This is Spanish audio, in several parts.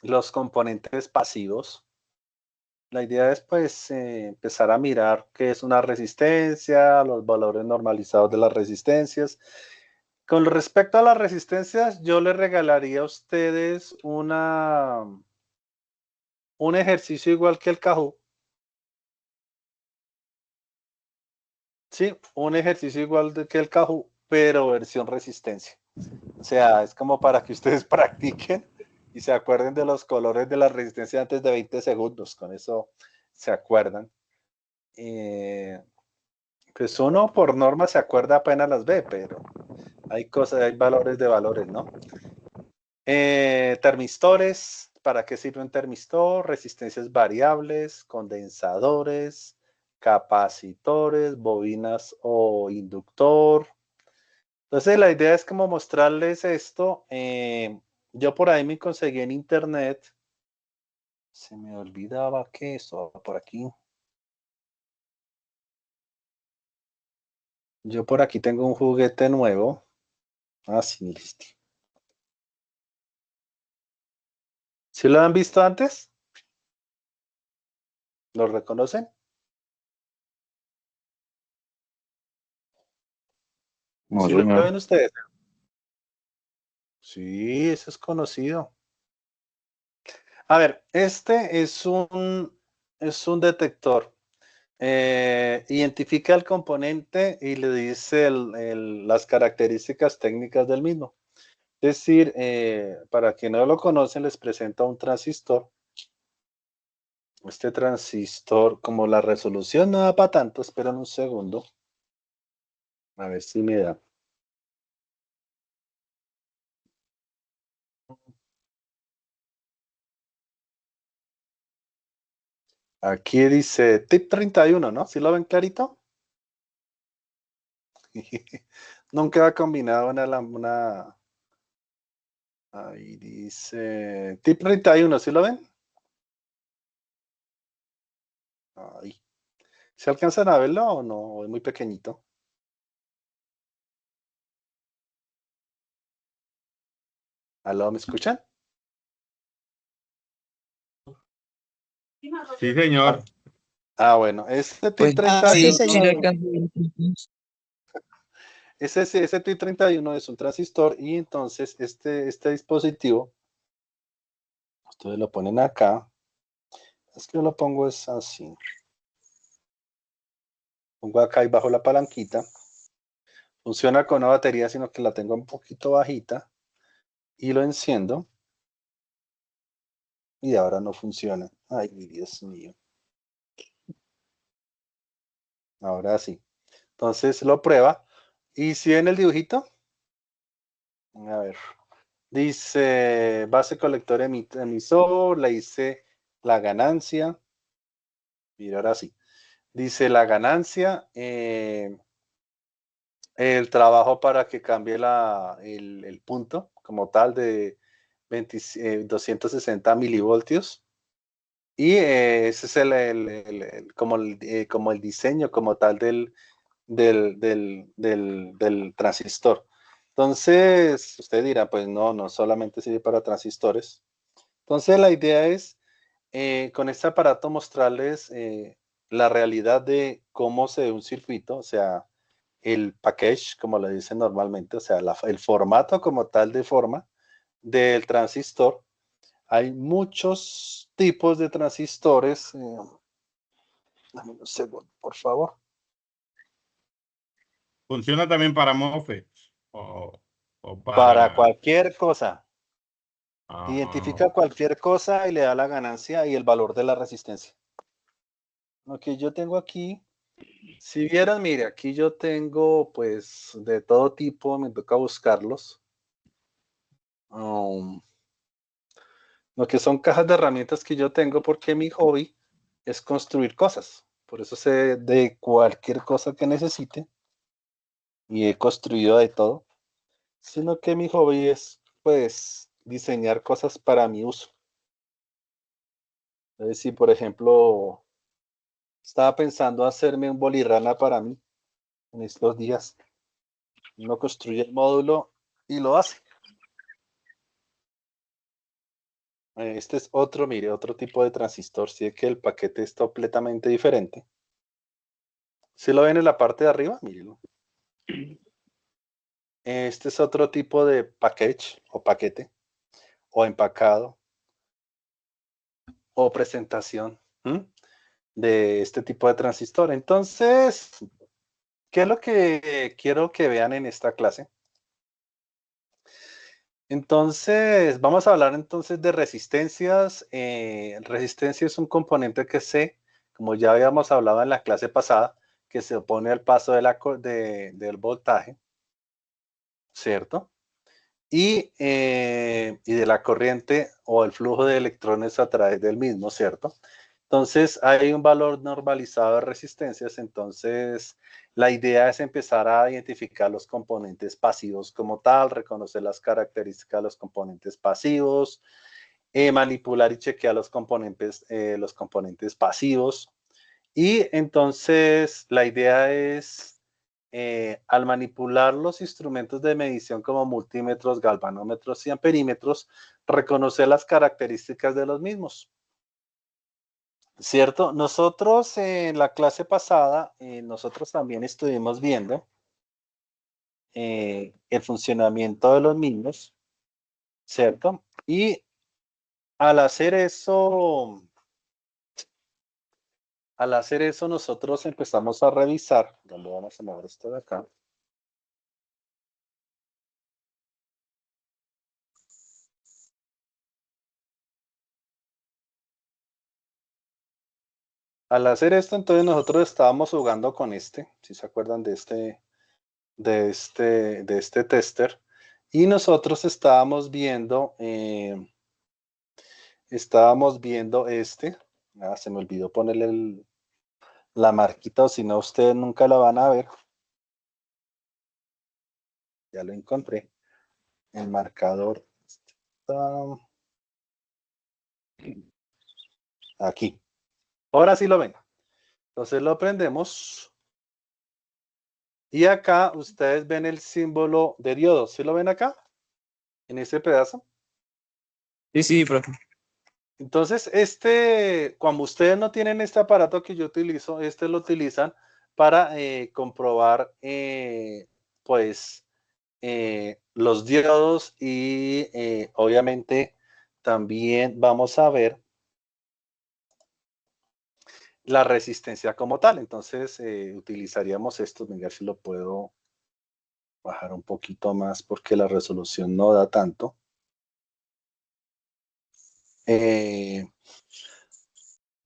los componentes pasivos. La idea es pues empezar a mirar qué es una resistencia, los valores normalizados de las resistencias. Con respecto a las resistencias, yo les regalaría a ustedes un ejercicio igual que el Kahoot. Sí, un ejercicio igual que el Kahoot, pero versión resistencia. O sea, es como para que ustedes practiquen y se acuerden de los colores de la resistencia antes de 20 segundos. Con eso se acuerdan. Pues uno por norma se acuerda apenas las ve, pero hay cosas, hay valores de valores, ¿no? Termistores, ¿para qué sirve un termistor? Resistencias variables, condensadores, capacitores, bobinas o inductor. Entonces la idea es como mostrarles esto. Yo por ahí me conseguí en internet. Se me olvidaba que esto por aquí. Yo por aquí tengo un juguete nuevo. Ah, sí, listo. ¿Sí lo han visto antes? ¿Lo reconocen? No, ¿Sí lo señor. ven ustedes? Sí, eso es conocido. A ver, este es un detector. Identifica el componente y le dice las características técnicas del mismo. Es decir, para quien no lo conocen, les presenta un transistor. Este transistor, como la resolución no da para tanto, esperen un segundo. A ver si me da. Aquí dice tip 31, ¿no? ¿Sí lo ven clarito? Nunca ha combinado ahí dice tip 31, ¿sí lo ven? Ahí. ¿Se alcanzan a verlo o no? Es muy pequeñito. ¿Aló, me escuchan? Sí, señor. Bueno, este tip Pues sí, 31, sí le señor. alcanzo. ese tip 31 es un transistor y entonces este dispositivo, ustedes lo ponen acá. Es que yo lo pongo es así. Pongo acá y bajo la palanquita. Funciona con una batería, sino que la tengo un poquito bajita. Y lo enciendo. Y ahora no funciona. Ay, Dios mío. Ahora sí. Entonces lo prueba. Y si ven el dibujito, a ver, dice base colector emisor, le dice la ganancia. Mira, ahora sí. Dice la ganancia, el trabajo para que cambie el punto como tal de 260 milivoltios. Y ese es como el diseño como tal del transistor. Entonces, usted dirá, pues no solamente sirve para transistores. Entonces, la idea es, con este aparato, mostrarles la realidad de cómo se ve un circuito, o sea, el package, como le dicen normalmente, o sea, el formato como tal de forma del transistor. Hay muchos tipos de transistores. Dame un segundo, por favor. Funciona también para MOSFETs o Para para... cualquier cosa. Ajá. Identifica cualquier cosa y le da la ganancia y el valor de la resistencia. Lo que yo tengo aquí, si vieran, mire, aquí yo tengo pues de todo tipo, me toca buscarlos. Um, lo que son cajas de herramientas que yo tengo porque mi hobby es construir cosas. Por eso sé de cualquier cosa que necesite y he construido de todo. Sino que mi hobby es pues diseñar cosas para mi uso. Es decir, por ejemplo, estaba pensando hacerme un bolirrana para mí en estos días. Uno construye el módulo y lo hace. Este es otro, mire, otro tipo de transistor. Sí que el paquete es completamente diferente. ¿Sí lo ven en la parte de arriba? Mírenlo. Este es otro tipo de package o paquete o empacado o presentación de este tipo de transistor. Entonces, ¿qué es lo que quiero que vean en esta clase? Entonces, vamos a hablar entonces de resistencias. Resistencia es un componente que como ya habíamos hablado en la clase pasada, que se opone al paso del voltaje, ¿cierto? Y de la corriente o el flujo de electrones a través del mismo, ¿cierto? Entonces, hay un valor normalizado de resistencias, entonces la idea es empezar a identificar los componentes pasivos como tal, reconocer las características de los componentes pasivos, manipular y chequear los componentes pasivos. Y entonces la idea es, al manipular los instrumentos de medición como multímetros, galvanómetros y amperímetros, reconocer las características de los mismos. ¿Cierto? Nosotros en la clase pasada, nosotros también estuvimos viendo el funcionamiento de los mismos, ¿cierto? Y al hacer eso, nosotros empezamos a revisar, ¿dónde vamos a mover esto de acá? Al hacer esto, entonces nosotros estábamos jugando con si se acuerdan de este tester, y nosotros estábamos viendo se me olvidó ponerle la marquita, o si no, ustedes nunca la van a ver. Ya lo encontré. El marcador está aquí. Ahora sí lo ven. Entonces lo prendemos. Y acá ustedes ven el símbolo de diodo. ¿Sí lo ven acá? En ese pedazo. Sí, profe. Entonces, cuando ustedes no tienen este aparato que yo utilizo, lo utilizan para comprobar, pues, los diodos y obviamente también vamos a ver la resistencia como tal. Entonces, utilizaríamos esto. Venga, si lo puedo bajar un poquito más porque la resolución no da tanto.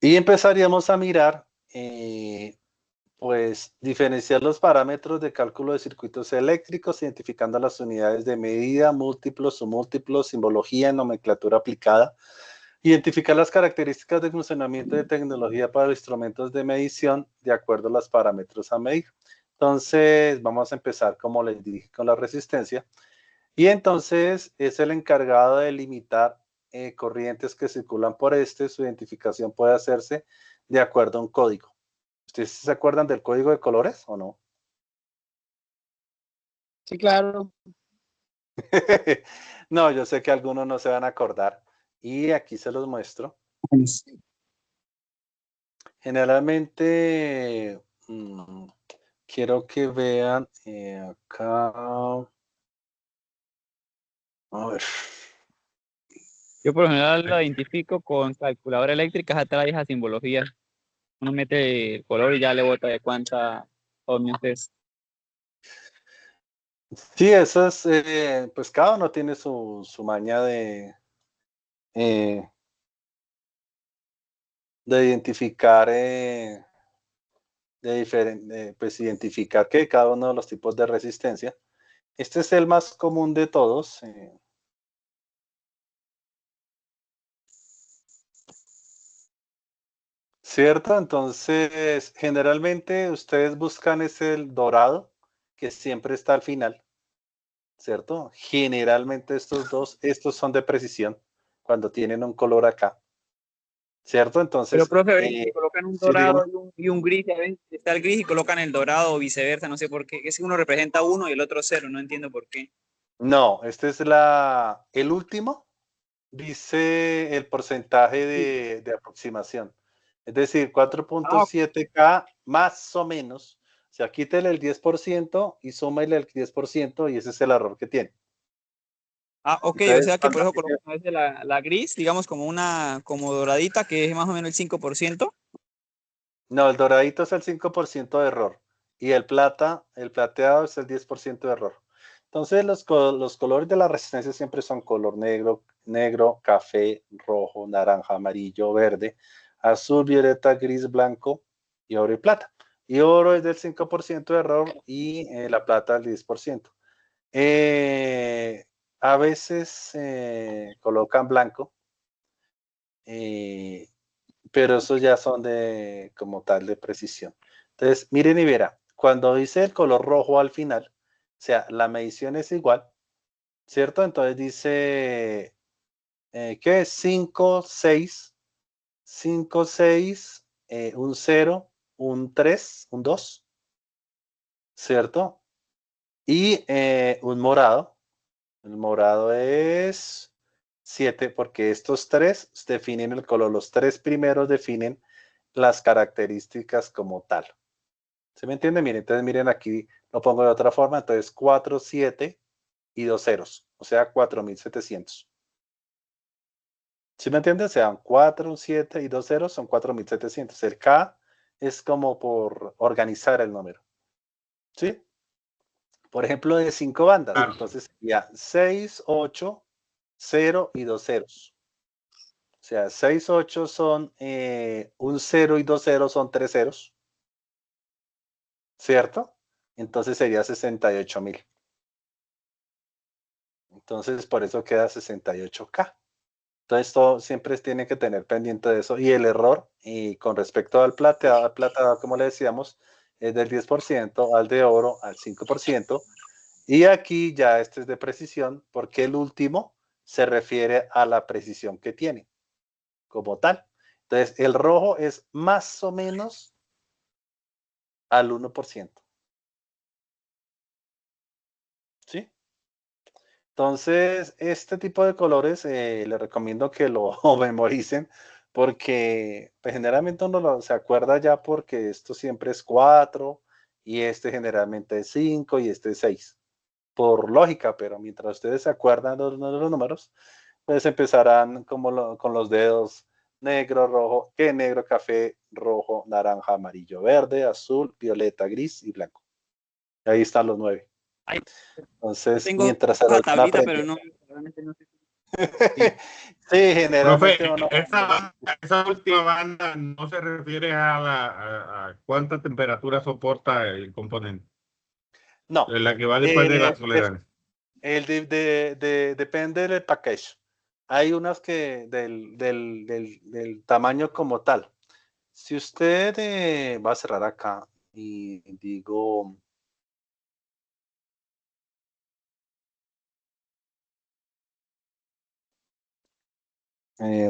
Y empezaríamos a mirar, pues, diferenciar los parámetros de cálculo de circuitos eléctricos, identificando las unidades de medida, múltiplos, submúltiplos, simbología, nomenclatura aplicada, identificar las características de funcionamiento de tecnología para los instrumentos de medición de acuerdo a los parámetros a medir. Entonces, vamos a empezar, como les dije, con la resistencia. Y entonces es el encargado de limitar corrientes que circulan por su identificación puede hacerse de acuerdo a un código. ¿Ustedes se acuerdan del código de colores o no? Sí, claro. No, yo sé que algunos no se van a acordar. Y aquí se los muestro. Generalmente, quiero que vean acá. A ver. Yo por lo general lo identifico con calculadora eléctrica, atrás esa simbología. Uno mete el color y ya le bota de cuánta ohmios es. Sí, eso es, pues cada uno tiene su maña eh, de identificar, pues identificar que cada uno de los tipos de resistencia. Este es el más común de todos. ¿Cierto? Entonces, generalmente ustedes buscan el dorado, que siempre está al final, ¿cierto? Generalmente estos son de precisión, cuando tienen un color acá, ¿cierto? Pero, Entonces, profe, ven, que colocan un sí, dígame. dorado y un gris, ya ven, está el gris y colocan el dorado o viceversa, no sé por qué. Es que uno representa uno y el otro cero, no entiendo por qué. No, este es el último, dice el porcentaje Sí. de aproximación. Es decir, Ah, 4.7K más o menos. O sea, quítele el 10% y súmele el 10% y ese es el error que tiene. ok, o Entonces, sea que por cuando eso colocamos a veces la gris, digamos como una, como doradita, que es más o menos el 5%. no, el doradito es el 5% de error y el plata, el plateado es el 10% de error. Entonces, los colores de la resistencia siempre son color negro, negro, café, rojo, naranja, amarillo, verde, azul, violeta, gris, blanco y oro y plata. Y oro es del 5% de error y la plata del 10%. Eh, a veces colocan blanco, eh, pero esos ya son de como tal de precisión. Entonces, miren y verá, cuando dice el color rojo al final, o sea, la medición es igual, ¿cierto? Entonces dice, ¿qué es? 5, 6, 5, 6, un 0, un 3, un 2, ¿cierto? Y un morado. El morado es 7 porque estos tres definen el color. Los tres primeros definen las características como tal. ¿Se me entiende? Miren, entonces miren aquí, lo pongo de otra forma. Entonces 4, 7 y dos ceros, o sea, 4.700. ¿Sí me entienden? O sea, 4, un 7 y dos ceros son 4.700. El K es como por organizar el número. ¿Sí? Por ejemplo, de 5 bandas. Claro. Entonces sería 6, 8, 0 y dos ceros. O sea, 6, 8 son un 0 y dos ceros son tres ceros, ¿cierto? Entonces sería 68.000. Entonces por eso queda 68K. Entonces todo siempre tiene que tener pendiente de eso. Y el error, y con respecto al plateado, como le decíamos, es del 10%, al de oro al 5%. Y aquí ya este es de precisión, porque el último se refiere a la precisión que tiene como tal. Entonces, el rojo es más o menos al 1%. ¿Sí? Entonces, este tipo de colores les recomiendo que lo memoricen porque pues, generalmente uno se acuerda ya porque esto siempre es 4 y este generalmente es 5 y este es 6. Por lógica, pero mientras ustedes se acuerdan de los números, pues empezarán como con los dedos negro, rojo, que negro, café, rojo, naranja, amarillo, verde, azul, violeta, gris y blanco. Ahí están los 9. Ahí, yo Entonces, tengo mientras se la los van tablita, pero aprendiendo. no, realmente no sé. Sí. Sí, generalmente Profe, uno. esa última banda no se refiere a cuánta temperatura soporta el componente, No. la que va después de la Eh, de- tolerancia. depende del package. Hay unas que del tamaño como tal. Si usted va a cerrar acá y digo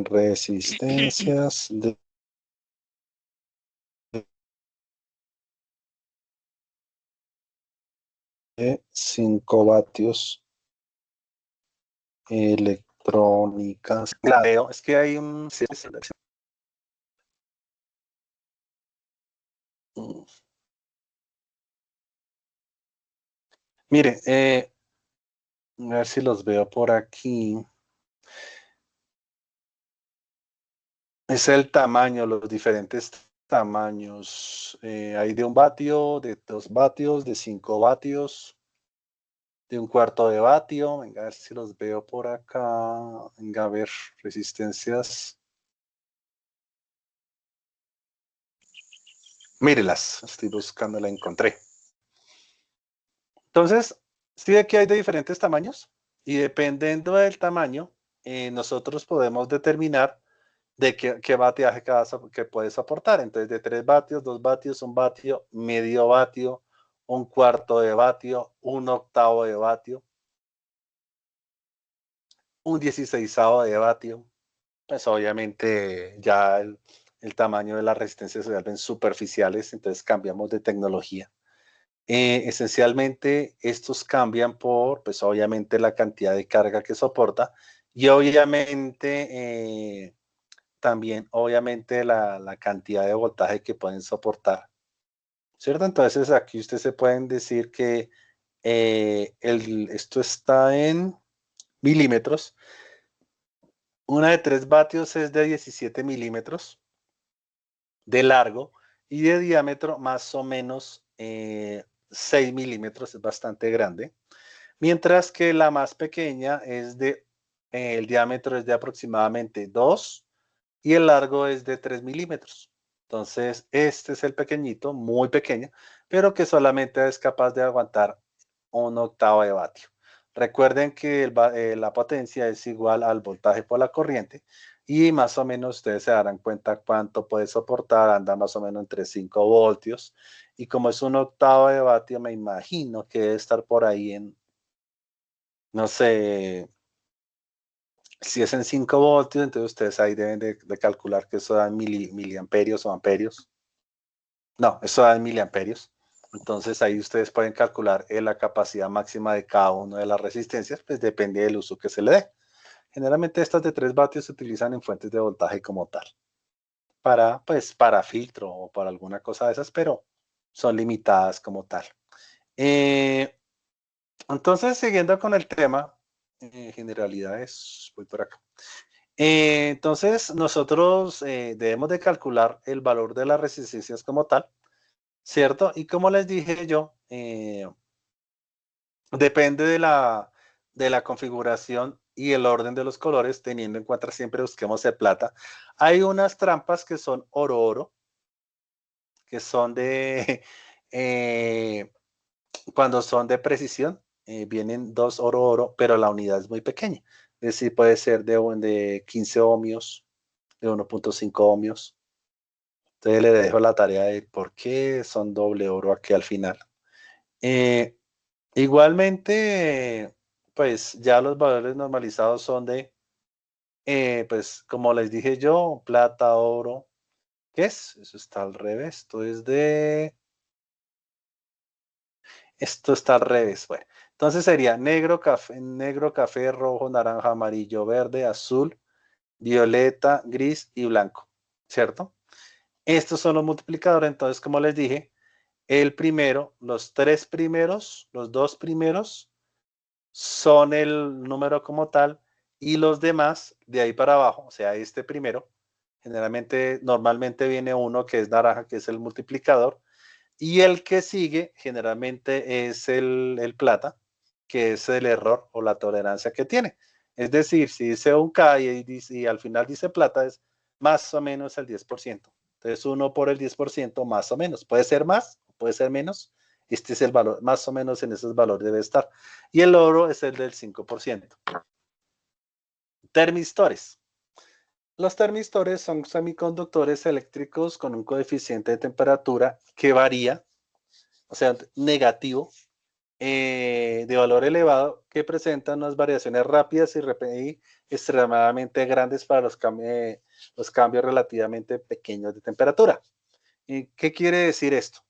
resistencias de 5 vatios electrónicas. La veo, es que hay un. Mire, a ver si los veo por aquí. Es el tamaño, los diferentes tamaños. Hay de 1 vatio, de 2 vatios, de 5 vatios, de 1/4 de vatio. Venga, a ver si los veo por acá. Venga, a ver, resistencias. Mírelas, estoy buscando, la encontré. Entonces, sí, aquí hay de diferentes tamaños y dependiendo del tamaño, nosotros podemos determinar de qué bateaje que puede soportar. Entonces, de 3 vatios, 2 vatios, 1 vatio, medio vatio, 1/4 de vatio, 1/8 de vatio, 1/16 de vatio. Pues obviamente ya el tamaño de las resistencias se vuelven superficiales, entonces cambiamos de tecnología. Esencialmente estos cambian por, pues obviamente la cantidad de carga que soporta y obviamente también obviamente la cantidad de voltaje que pueden soportar, ¿cierto? Entonces aquí ustedes se pueden decir que esto está en milímetros. Una de 3 vatios es de 17 milímetros de largo y de diámetro más o menos 6 milímetros, es bastante grande. Mientras que la más pequeña es el diámetro es de aproximadamente 2 y el largo es de 3 milímetros. Entonces, este es el pequeñito, muy pequeño, pero que solamente es capaz de aguantar 1/8 de vatio. Recuerden que la potencia es igual al voltaje por la corriente y más o menos ustedes se darán cuenta cuánto puede soportar, anda más o menos entre 5 voltios y como es 1/8 de vatio, me imagino que debe estar por ahí en, no sé, si es en 5 voltios, entonces ustedes ahí deben de calcular que eso da en miliamperios o amperios. No, eso da en miliamperios. Entonces ahí ustedes pueden calcular la capacidad máxima de cada una de las resistencias, pues depende del uso que se le dé. Generalmente estas de 3 vatios se utilizan en fuentes de voltaje como tal, pues, para filtro o para alguna cosa de esas, pero son limitadas como tal. Entonces, siguiendo con el tema, generalidades, voy por acá. Entonces, nosotros debemos de calcular el valor de las resistencias como tal, ¿cierto? Y como les dije yo, depende de la configuración y el orden de los colores, teniendo en cuenta siempre busquemos el plata. Hay unas trampas que son oro-oro, que son de, cuando son de precisión, vienen 2 oro-oro, pero la unidad es muy pequeña. Es decir, puede ser de 15 ohmios, de 1.5 ohmios. Entonces le dejo la tarea de por qué son doble oro aquí al final. Eh, Igualmente, pues ya los valores normalizados son de, pues como les dije yo, plata, oro. ¿Qué es? Eso está al revés. Esto está al revés. Bueno, entonces sería negro, café, rojo, naranja, amarillo, verde, azul, violeta, gris y blanco, ¿cierto? Estos son los multiplicadores. Entonces, como les dije, el primero, los 3 primeros, los 2 primeros son el número como tal y los demás de ahí para abajo, o sea, este primero, generalmente, normalmente viene uno que es naranja, que es el multiplicador, y el que sigue generalmente es el plata, que es el error o la tolerancia que tiene. Es decir, si dice un K y al final dice plata, es más o menos el 10%. Entonces, uno por el 10% más o menos. Puede ser más, puede ser menos. Este es el valor, más o menos en esos valores debe estar. Y el oro es el del 5%. Termistores. Los termistores son semiconductores eléctricos con un coeficiente de temperatura que varía, o sea, negativo, de valor elevado, que presentan unas variaciones rápidas y extremadamente grandes para los cambios relativamente pequeños de temperatura. ¿Qué quiere decir esto?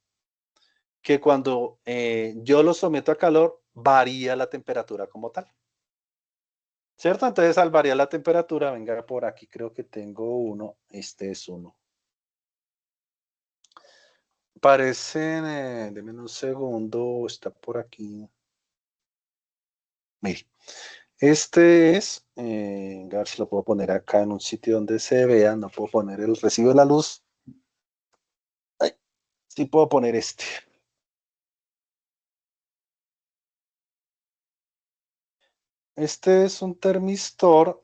Que cuando yo lo someto a calor, varía la temperatura como tal. ¿Cierto? Entonces, al variar la temperatura, venga por aquí, creo que tengo uno, este es uno. Parecen, denme un segundo, está por aquí. Mire, este es, a ver si lo puedo poner acá en un sitio donde se vea, no puedo poner el recibo de la luz. Ay, sí puedo poner este. Este es un termistor.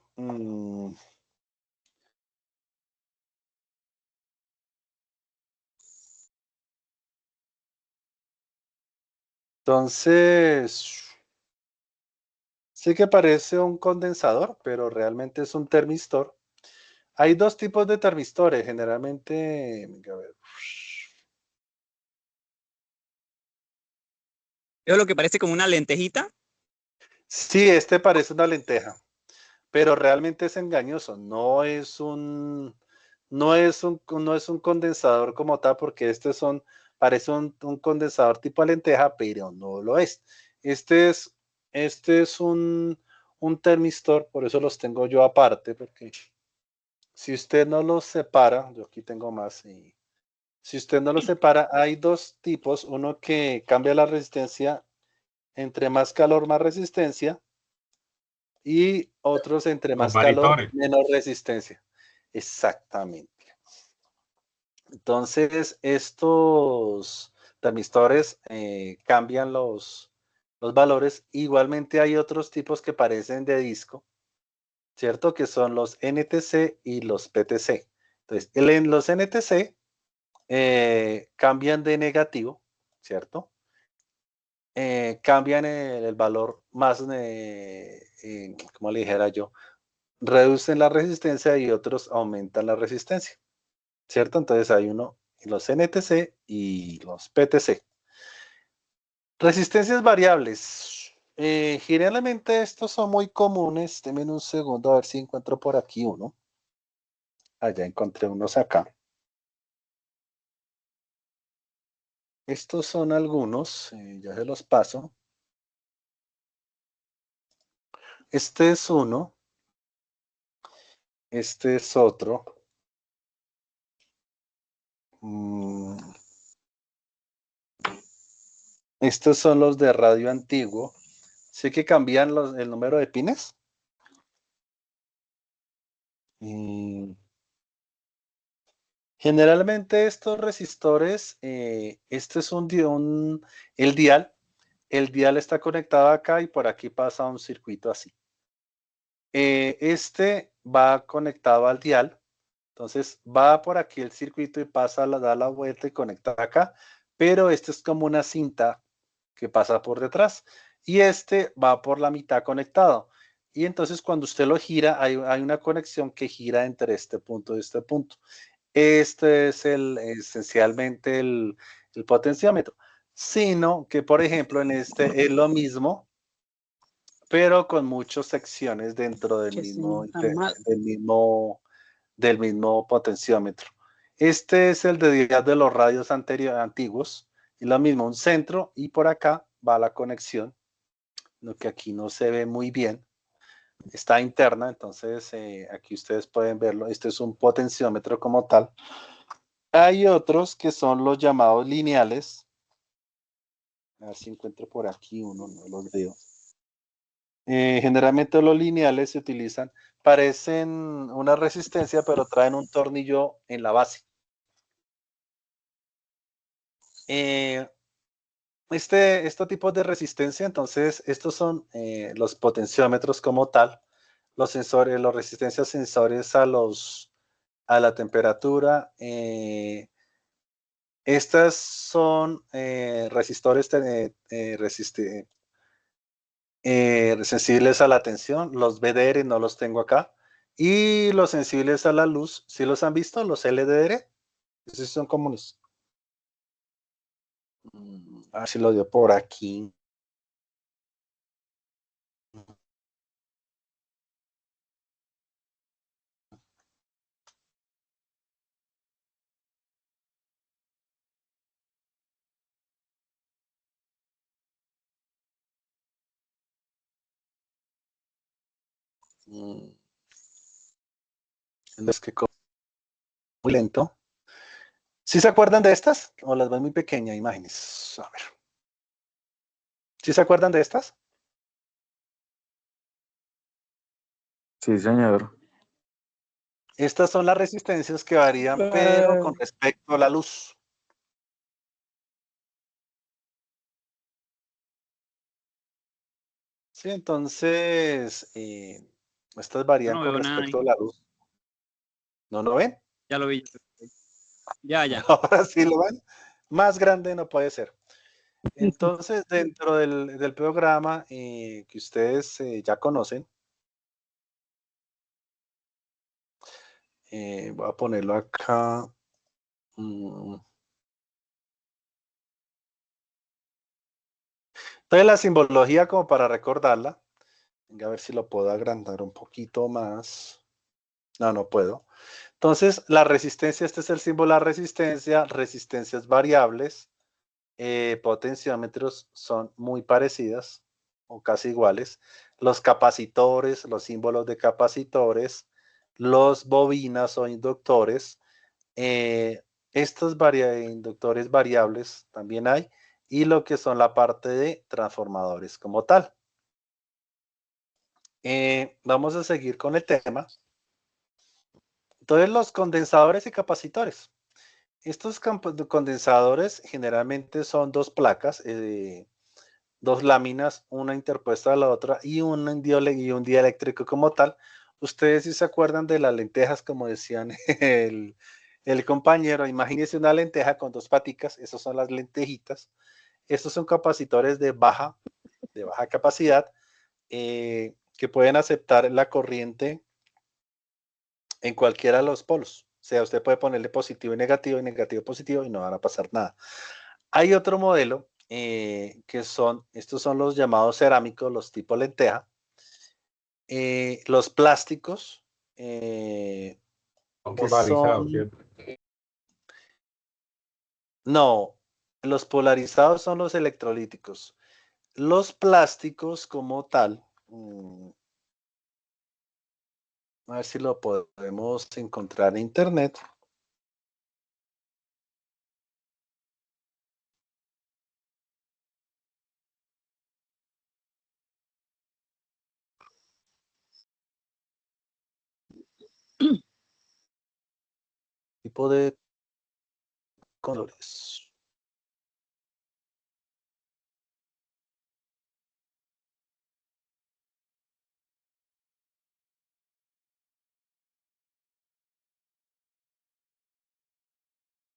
Entonces, sí que parece un condensador, pero realmente es un termistor. Hay dos tipos de termistores, generalmente, a ver, Es lo que parece como una lentejita. sí, este parece una lenteja, pero realmente es engañoso, no es un condensador como tal, porque estos son parece un condensador tipo lenteja, pero no lo es. Este es un termistor, por eso los tengo yo aparte, porque si usted no los separa, yo aquí tengo más, y si usted no los separa, hay dos tipos, uno que cambia la resistencia, entre más calor, más resistencia, y otros entre Los más calor, varitones. menos resistencia. Exactamente. Entonces, estos termistores cambian los valores. Igualmente hay otros tipos que parecen de disco, ¿cierto? Que son los NTC y los PTC. Entonces, los NTC cambian de negativo, ¿cierto? Cambian el valor más, como le dijera yo, reducen la resistencia y otros aumentan la resistencia, ¿cierto? Entonces hay uno, los NTC y los PTC. Resistencias variables. Generalmente estos son muy comunes. Denme un segundo a ver si encuentro por aquí uno. Allá encontré unos acá. Estos son algunos, ya se los paso. Este es uno. Este es otro. Estos son los de radio antiguo. Sé que cambian el número de pines. Generalmente estos resistores, este es el dial. El dial está conectado acá y por aquí pasa un circuito así. Este va conectado al dial. Entonces va por aquí el circuito y da la vuelta y conecta acá. Pero este es como una cinta que pasa por detrás. Y este va por la mitad conectado. Y entonces cuando usted lo gira, hay una conexión que gira entre este punto y este punto. Este es esencialmente el potenciómetro. Sino que, por ejemplo, en este es lo mismo, pero con muchas secciones dentro del mismo potenciómetro. Este es el de los radios antiguos. Y lo mismo, un centro y por acá va la conexión, lo que aquí no se ve muy bien. Está interna, entonces aquí ustedes pueden verlo. Este es un potenciómetro como tal. Hay otros que son los llamados lineales. A ver si encuentro por aquí uno, no los veo. Generalmente los lineales se utilizan, parecen una resistencia, pero traen un tornillo en la base. Estos tipos de resistencia, entonces, estos son los potenciómetros como tal, los sensores, las resistencias sensores a la temperatura. Estas son resistores sensibles a la tensión, los VDR no los tengo acá, y los sensibles a la luz, ¿sí los han visto? Los LDR, esos son comunes. A ver si lo dio por aquí. Es que muy lento. ¿Sí se acuerdan de estas? ¿O las ven muy pequeñas imágenes? A ver. ¿Sí se acuerdan de estas? Sí, señor. Estas son las resistencias que varían, pero con respecto a la luz. Sí, entonces, estas varían No con veo nada respecto a ahí. la luz. ¿No lo ven? Ya lo vi. Ya. Ahora sí lo ven. Más grande no puede ser. Entonces, dentro del programa que ustedes ya conocen, voy a ponerlo acá. Entonces, la simbología, como para recordarla, venga a ver si lo puedo agrandar un poquito más. No, no puedo. Entonces, la resistencia, este es el símbolo de la resistencia, resistencias variables, potenciómetros son muy parecidas o casi iguales. Los capacitores, los símbolos de capacitores, los bobinas o inductores, estos inductores variables también hay, y lo que son la parte de transformadores como tal. Vamos a seguir con el tema. Entonces, los condensadores y capacitores. Estos condensadores generalmente son dos placas, dos láminas, una interpuesta a la otra y un dieléctrico como tal. Ustedes si se acuerdan de las lentejas, como decían el compañero, imagínense una lenteja con dos paticas, esas son las lentejitas. Estos son capacitores de baja capacidad, que pueden aceptar la corriente en cualquiera de los polos. O sea, usted puede ponerle positivo y negativo positivo y no van a pasar nada. Hay otro modelo estos son los llamados cerámicos, los tipo lenteja. Los plásticos, que Polarizado, son, ¿cierto? no, los polarizados son los electrolíticos. Los plásticos como tal, a ver si lo podemos encontrar en internet. Tipo de colores.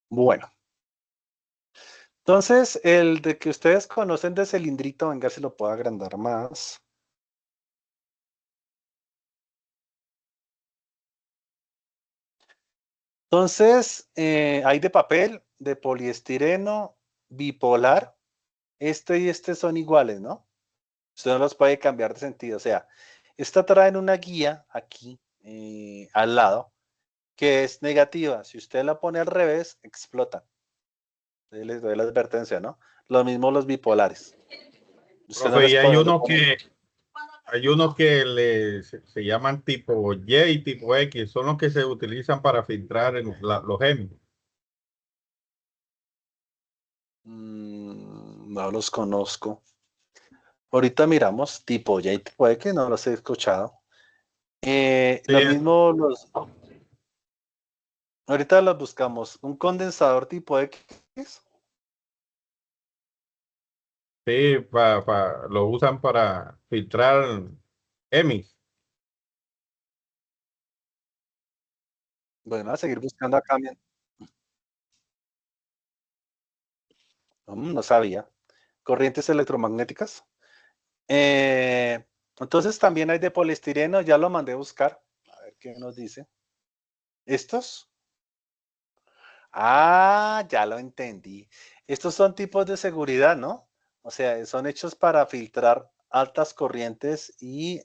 Bueno, entonces el de que ustedes conocen de cilindrito, venga, si lo puedo agrandar más. Entonces, hay de papel, de poliestireno, bipolar. Este y este son iguales, ¿no? Usted no los puede cambiar de sentido. O sea, esta trae una guía aquí al lado que es negativa. Si usted la pone al revés, explota. Les doy la advertencia, ¿no? Lo mismo los bipolares. Usted no Profe, les y puede hay unos que se llaman tipo Y y tipo X, son los que se utilizan para filtrar los genes. No los conozco. Ahorita miramos tipo Y, puede que no los he escuchado. Sí, Lo mismo ahorita los buscamos. Un condensador tipo X. sí, lo usan para filtrar EMIs. Bueno, a seguir buscando acá. No sabía. Corrientes electromagnéticas. Entonces también hay de poliestireno, ya lo mandé a buscar. A ver qué nos dice. ¿Estos? Ah, ya lo entendí. Estos son tipos de seguridad, ¿no? O sea, son hechos para filtrar altas corrientes y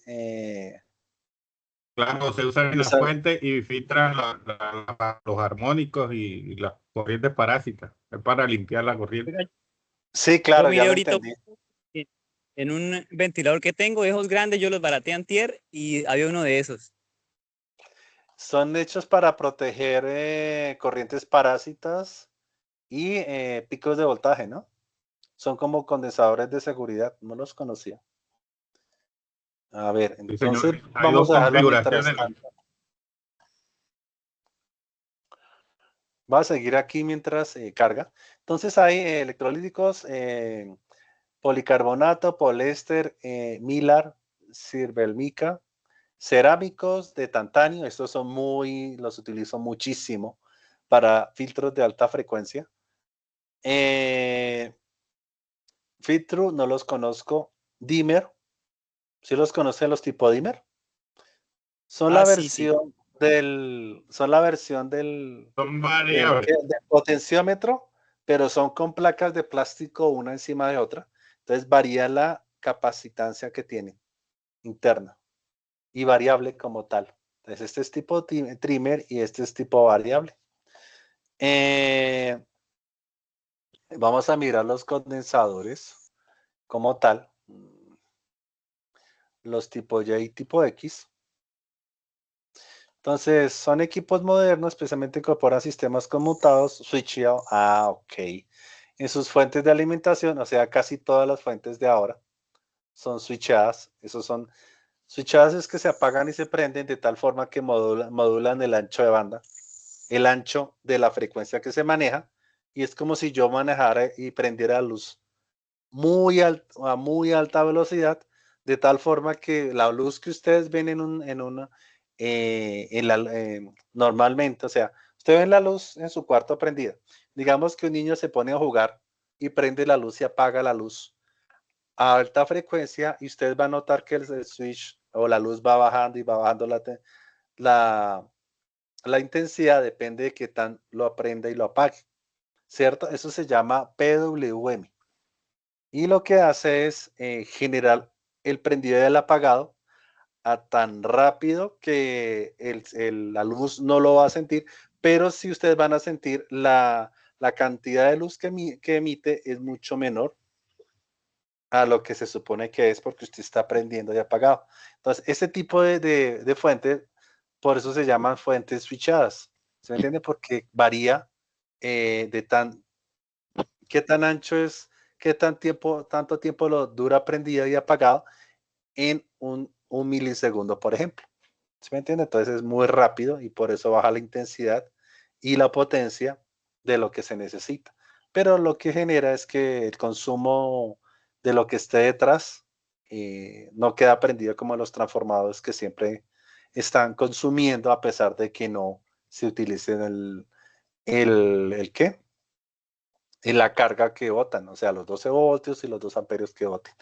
Claro, se usan en la fuente y filtran los armónicos y las corrientes parásitas. Es para limpiar la corriente. Oiga, sí, yo claro, ya miré lo ahorita entendí. en un ventilador que tengo, esos grandes, yo los baraté antier y había uno de esos. Son hechos para proteger corrientes parásitas y picos de voltaje, ¿no? Son como condensadores de seguridad, no los conocía. A ver, Sí, señor. entonces Hay dos vamos a dejarlo mientras configuraciones. tanto. Va a seguir aquí mientras carga. Entonces hay electrolíticos, policarbonato, poliéster, milar, cirbelmica, cerámicos de tantalio. Estos son los utilizo muchísimo para filtros de alta frecuencia. Filtro, no los conozco. Dimmer, ¿sí los conoce los tipo dimmer? Son la Ah, sí, sí. versión del Son variables. del potenciómetro, pero son con placas de plástico una encima de otra. Entonces varía la capacitancia que tiene interna y variable como tal. Entonces este es tipo trimmer y este es tipo variable. Vamos a mirar los condensadores como tal, los tipo Y y tipo X. Entonces, son equipos modernos, especialmente incorporan sistemas conmutados, switcheado. Ok. En sus fuentes de alimentación, o sea, casi todas las fuentes de ahora son switchadas. Esos son switchadas es que se apagan y se prenden de tal forma que modulan el ancho de banda, el ancho de la frecuencia que se maneja, y es como si yo manejara y prendiera la luz a muy alta velocidad, de tal forma que la luz que ustedes ven normalmente, o sea, usted ve la luz en su cuarto prendida. Digamos que un niño se pone a jugar y prende la luz y apaga la luz a alta frecuencia, y usted va a notar que el switch o la luz va bajando y va bajando la, la intensidad, depende de qué tan lo aprenda y lo apague, ¿cierto? Eso se llama PWM. Y lo que hace es generar el prendido y el apagado a tan rápido que la luz no lo va a sentir, pero si ustedes van a sentir la cantidad de luz que emite es mucho menor a lo que se supone que es porque usted está prendiendo y apagado. Entonces, ese tipo de fuentes, por eso se llaman fuentes switchadas. ¿Se me entiende? Porque varía qué tan ancho es, tanto tiempo lo dura prendido y apagado en un milisegundo, por ejemplo. ¿Sí me entiende? Entonces es muy rápido y por eso baja la intensidad y la potencia de lo que se necesita. Pero lo que genera es que el consumo de lo que esté detrás no queda prendido como los transformadores que siempre están consumiendo a pesar de que no se utilicen el ¿qué? En la carga que botan, o sea, los 12 voltios y los 2 amperios que boten.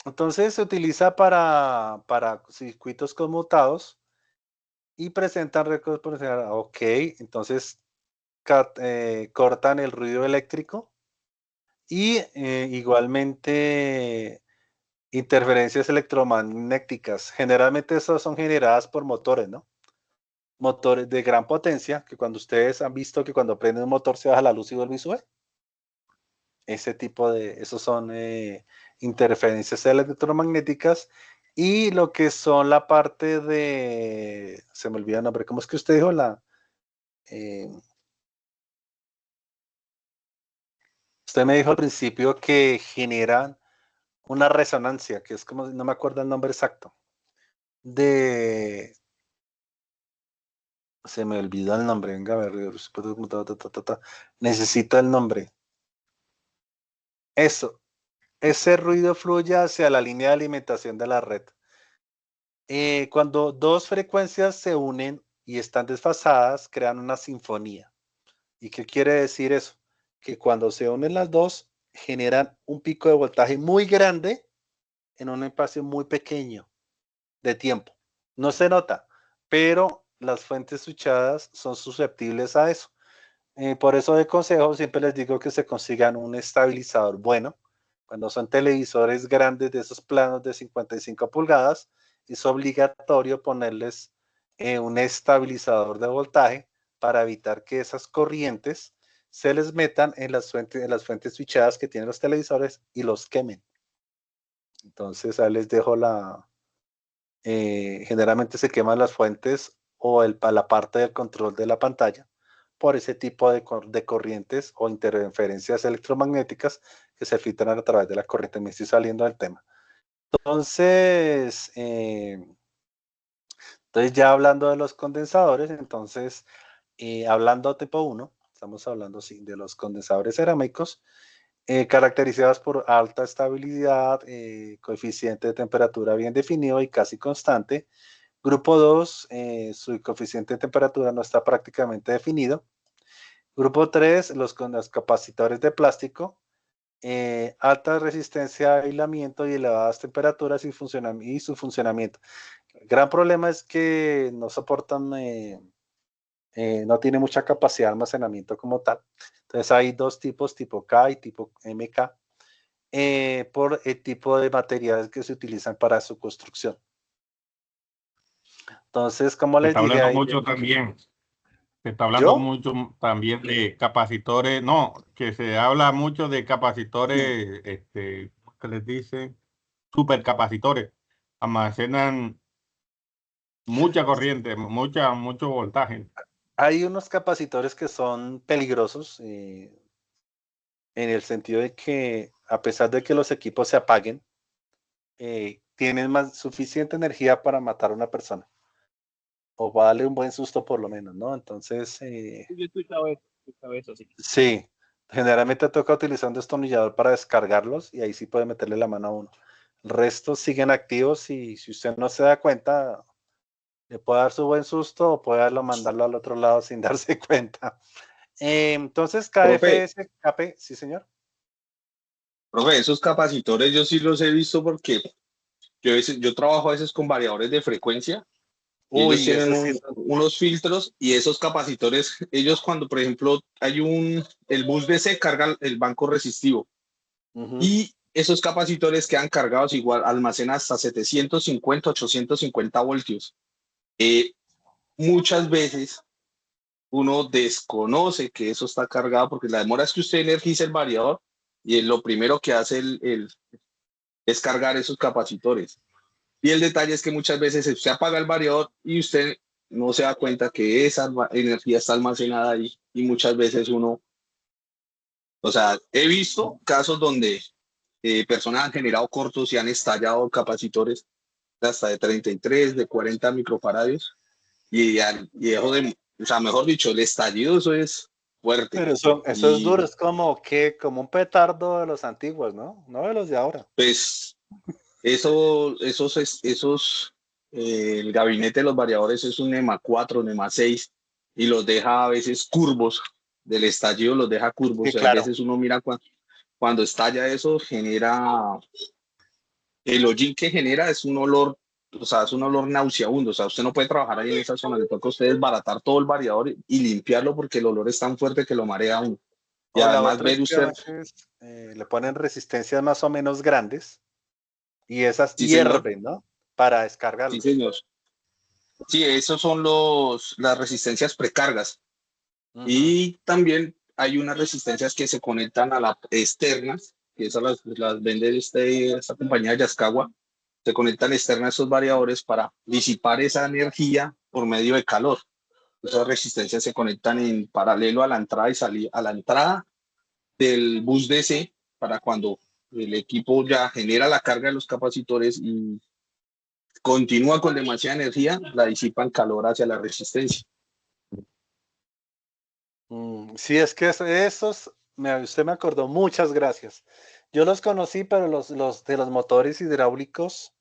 Entonces se utiliza para circuitos conmutados y presentan récords por ok, entonces cortan el ruido eléctrico y igualmente interferencias electromagnéticas. Generalmente esas son generadas por motores, ¿no? Motores de gran potencia, que cuando ustedes han visto que cuando prende un motor se baja la luz y vuelve y sube. Esos son interferencias electromagnéticas, y lo que son la parte se me olvida el nombre, ¿cómo es que usted dijo? Eh, Usted me dijo al principio que generan una resonancia, que es como, no me acuerdo el nombre exacto, de, se me olvidó el nombre, venga a ver, necesito el nombre. Eso, ese ruido fluye hacia la línea de alimentación de la red. Cuando dos frecuencias se unen y están desfasadas, crean una sinfonía. ¿Y qué quiere decir eso? Que cuando se unen las dos, generan un pico de voltaje muy grande en un espacio muy pequeño de tiempo. No se nota, pero las fuentes switchadas son susceptibles a eso. Por eso de consejo siempre les digo que se consigan un estabilizador bueno. Cuando son televisores grandes de esos planos de 55 pulgadas, es obligatorio ponerles un estabilizador de voltaje para evitar que esas corrientes se les metan en las fuentes switchadas que tienen los televisores y los quemen. Entonces ahí les dejo generalmente se queman las fuentes o la parte del control de la pantalla por ese tipo de corrientes o interferencias electromagnéticas que se filtran a través de la corriente. Me estoy saliendo del tema. Entonces ya hablando de los condensadores, entonces hablando tipo 1, estamos hablando sí, de los condensadores cerámicos, caracterizados por alta estabilidad, coeficiente de temperatura bien definido y casi constante. Grupo 2, su coeficiente de temperatura no está prácticamente definido. Grupo 3, los capacitores de plástico, alta resistencia a aislamiento y elevadas temperaturas y su funcionamiento. El gran problema es que no soportan, no tiene mucha capacidad de almacenamiento como tal. Entonces hay dos tipos, tipo K y tipo MK, por el tipo de materiales que se utilizan para su construcción. Entonces, como Se les está dije hablando ahí, mucho también Se está hablando ¿Yo? mucho también de capacitores, no, que se habla mucho de capacitores, ¿cómo que les dicen? Supercapacitores. Almacenan mucha corriente, mucho voltaje. Hay unos capacitores que son peligrosos en el sentido de que a pesar de que los equipos se apaguen, tienen más suficiente energía para matar a una persona o para darle un buen susto por lo menos, ¿no? Entonces, Yo he escuchado eso, sí. sí, generalmente toca utilizar un destornillador para descargarlos y ahí sí puede meterle la mano a uno. El resto siguen activos y si usted no se da cuenta, le puede dar su buen susto o puede mandarlo al otro lado sin darse cuenta. Entonces, Profe, KFS, KP, sí señor. profe, esos capacitores yo sí los he visto porque yo trabajo a veces con variadores de frecuencia y ellos Uy, tienen ese sí. unos filtros y esos capacitores, ellos cuando, por ejemplo, el bus DC carga el banco resistivo Ujú. y esos capacitores quedan cargados igual, almacenan hasta 750, 850 voltios. Eh, Muchas veces uno desconoce que eso está cargado porque la demora es que usted energiza el variador y lo primero que hace es cargar esos capacitores. Y el detalle es que muchas veces usted apaga el variador y usted no se da cuenta que esa energía está almacenada ahí y muchas veces uno, o sea, he visto casos donde personas han generado cortos y han estallado capacitores hasta de 33, de 40 microfaradios y eso de, o sea, mejor dicho, el estallido eso es fuerte. Pero eso es Y duro, es como un petardo de los antiguos, ¿no? No de los de ahora. pues el gabinete de los variadores es un NEMA 4, NEMA 6 y los deja a veces curvos, del estallido los deja Sí, curvos. Hay claro. veces uno mira cuando estalla eso, el hollín que genera es un olor, o sea, es un olor nauseabundo. O sea, usted no puede trabajar ahí en esa zona, le toca a usted desbaratar todo el variador y limpiarlo porque el olor es tan fuerte que lo marea a uno. Y O la además otra es ver que a usted, veces le ponen resistencias más o menos grandes y esas sí señor, hierven, ¿no? Para sí descargarlos. señor. Sí, esos son las resistencias precargas. Ujú. Y también hay unas resistencias que se conectan a las externas, que esas las vende esta compañía de Yaskawa. Se conectan externas a esos variadores para disipar esa energía por medio de calor. Esas resistencias se conectan en paralelo a la entrada y salida, a la entrada del bus DC para cuando el equipo ya genera la carga de los capacitores y continúa con demasiada energía, la disipan calor hacia la resistencia. Sí, es que usted me acordó, muchas gracias. Yo los conocí, pero los de los motores hidráulicos,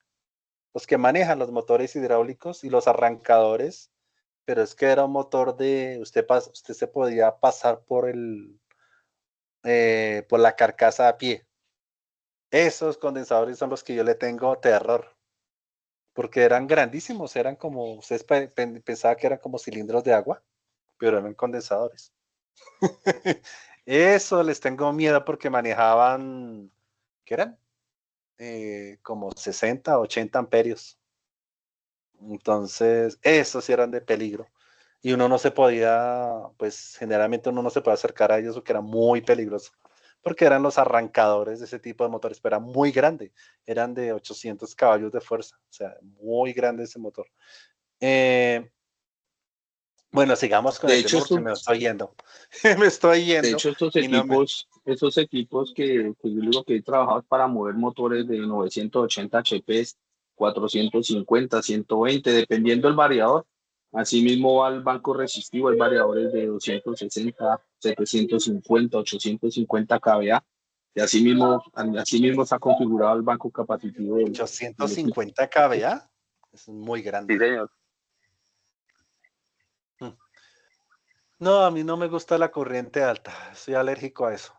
los que manejan los motores hidráulicos y los arrancadores, pero es que era un motor usted se podía pasar por la carcasa a pie. Esos condensadores son los que yo le tengo terror, porque eran grandísimos, eran como, ustedes pensaba que eran como cilindros de agua, pero eran condensadores. Eso les tengo miedo porque manejaban, ¿qué eran? Como 60, 80 amperios. Entonces, esos sí eran de peligro. Y uno no se podía, pues generalmente uno no se puede acercar a ellos porque era muy peligroso. Porque eran los arrancadores de ese tipo de motores, pero era muy grande. Eran de 800 caballos de fuerza. O sea, muy grande ese motor. Eh, bueno, sigamos con De el tema hecho, porque me estoy yendo. Me estoy De yendo hecho, estos y no me... equipos, esos equipos que yo digo que he trabajado para mover motores de 980 HP, 450, 120, dependiendo del variador. Asimismo va el banco resistivo, hay variadores de 260, 750, 850 kVA. Y asimismo está configurado el banco capacitivo del equipo. 850 kVA. Es muy Sí, grande. señor. Mm. No, a mí no me gusta la corriente alta. Soy alérgico a eso.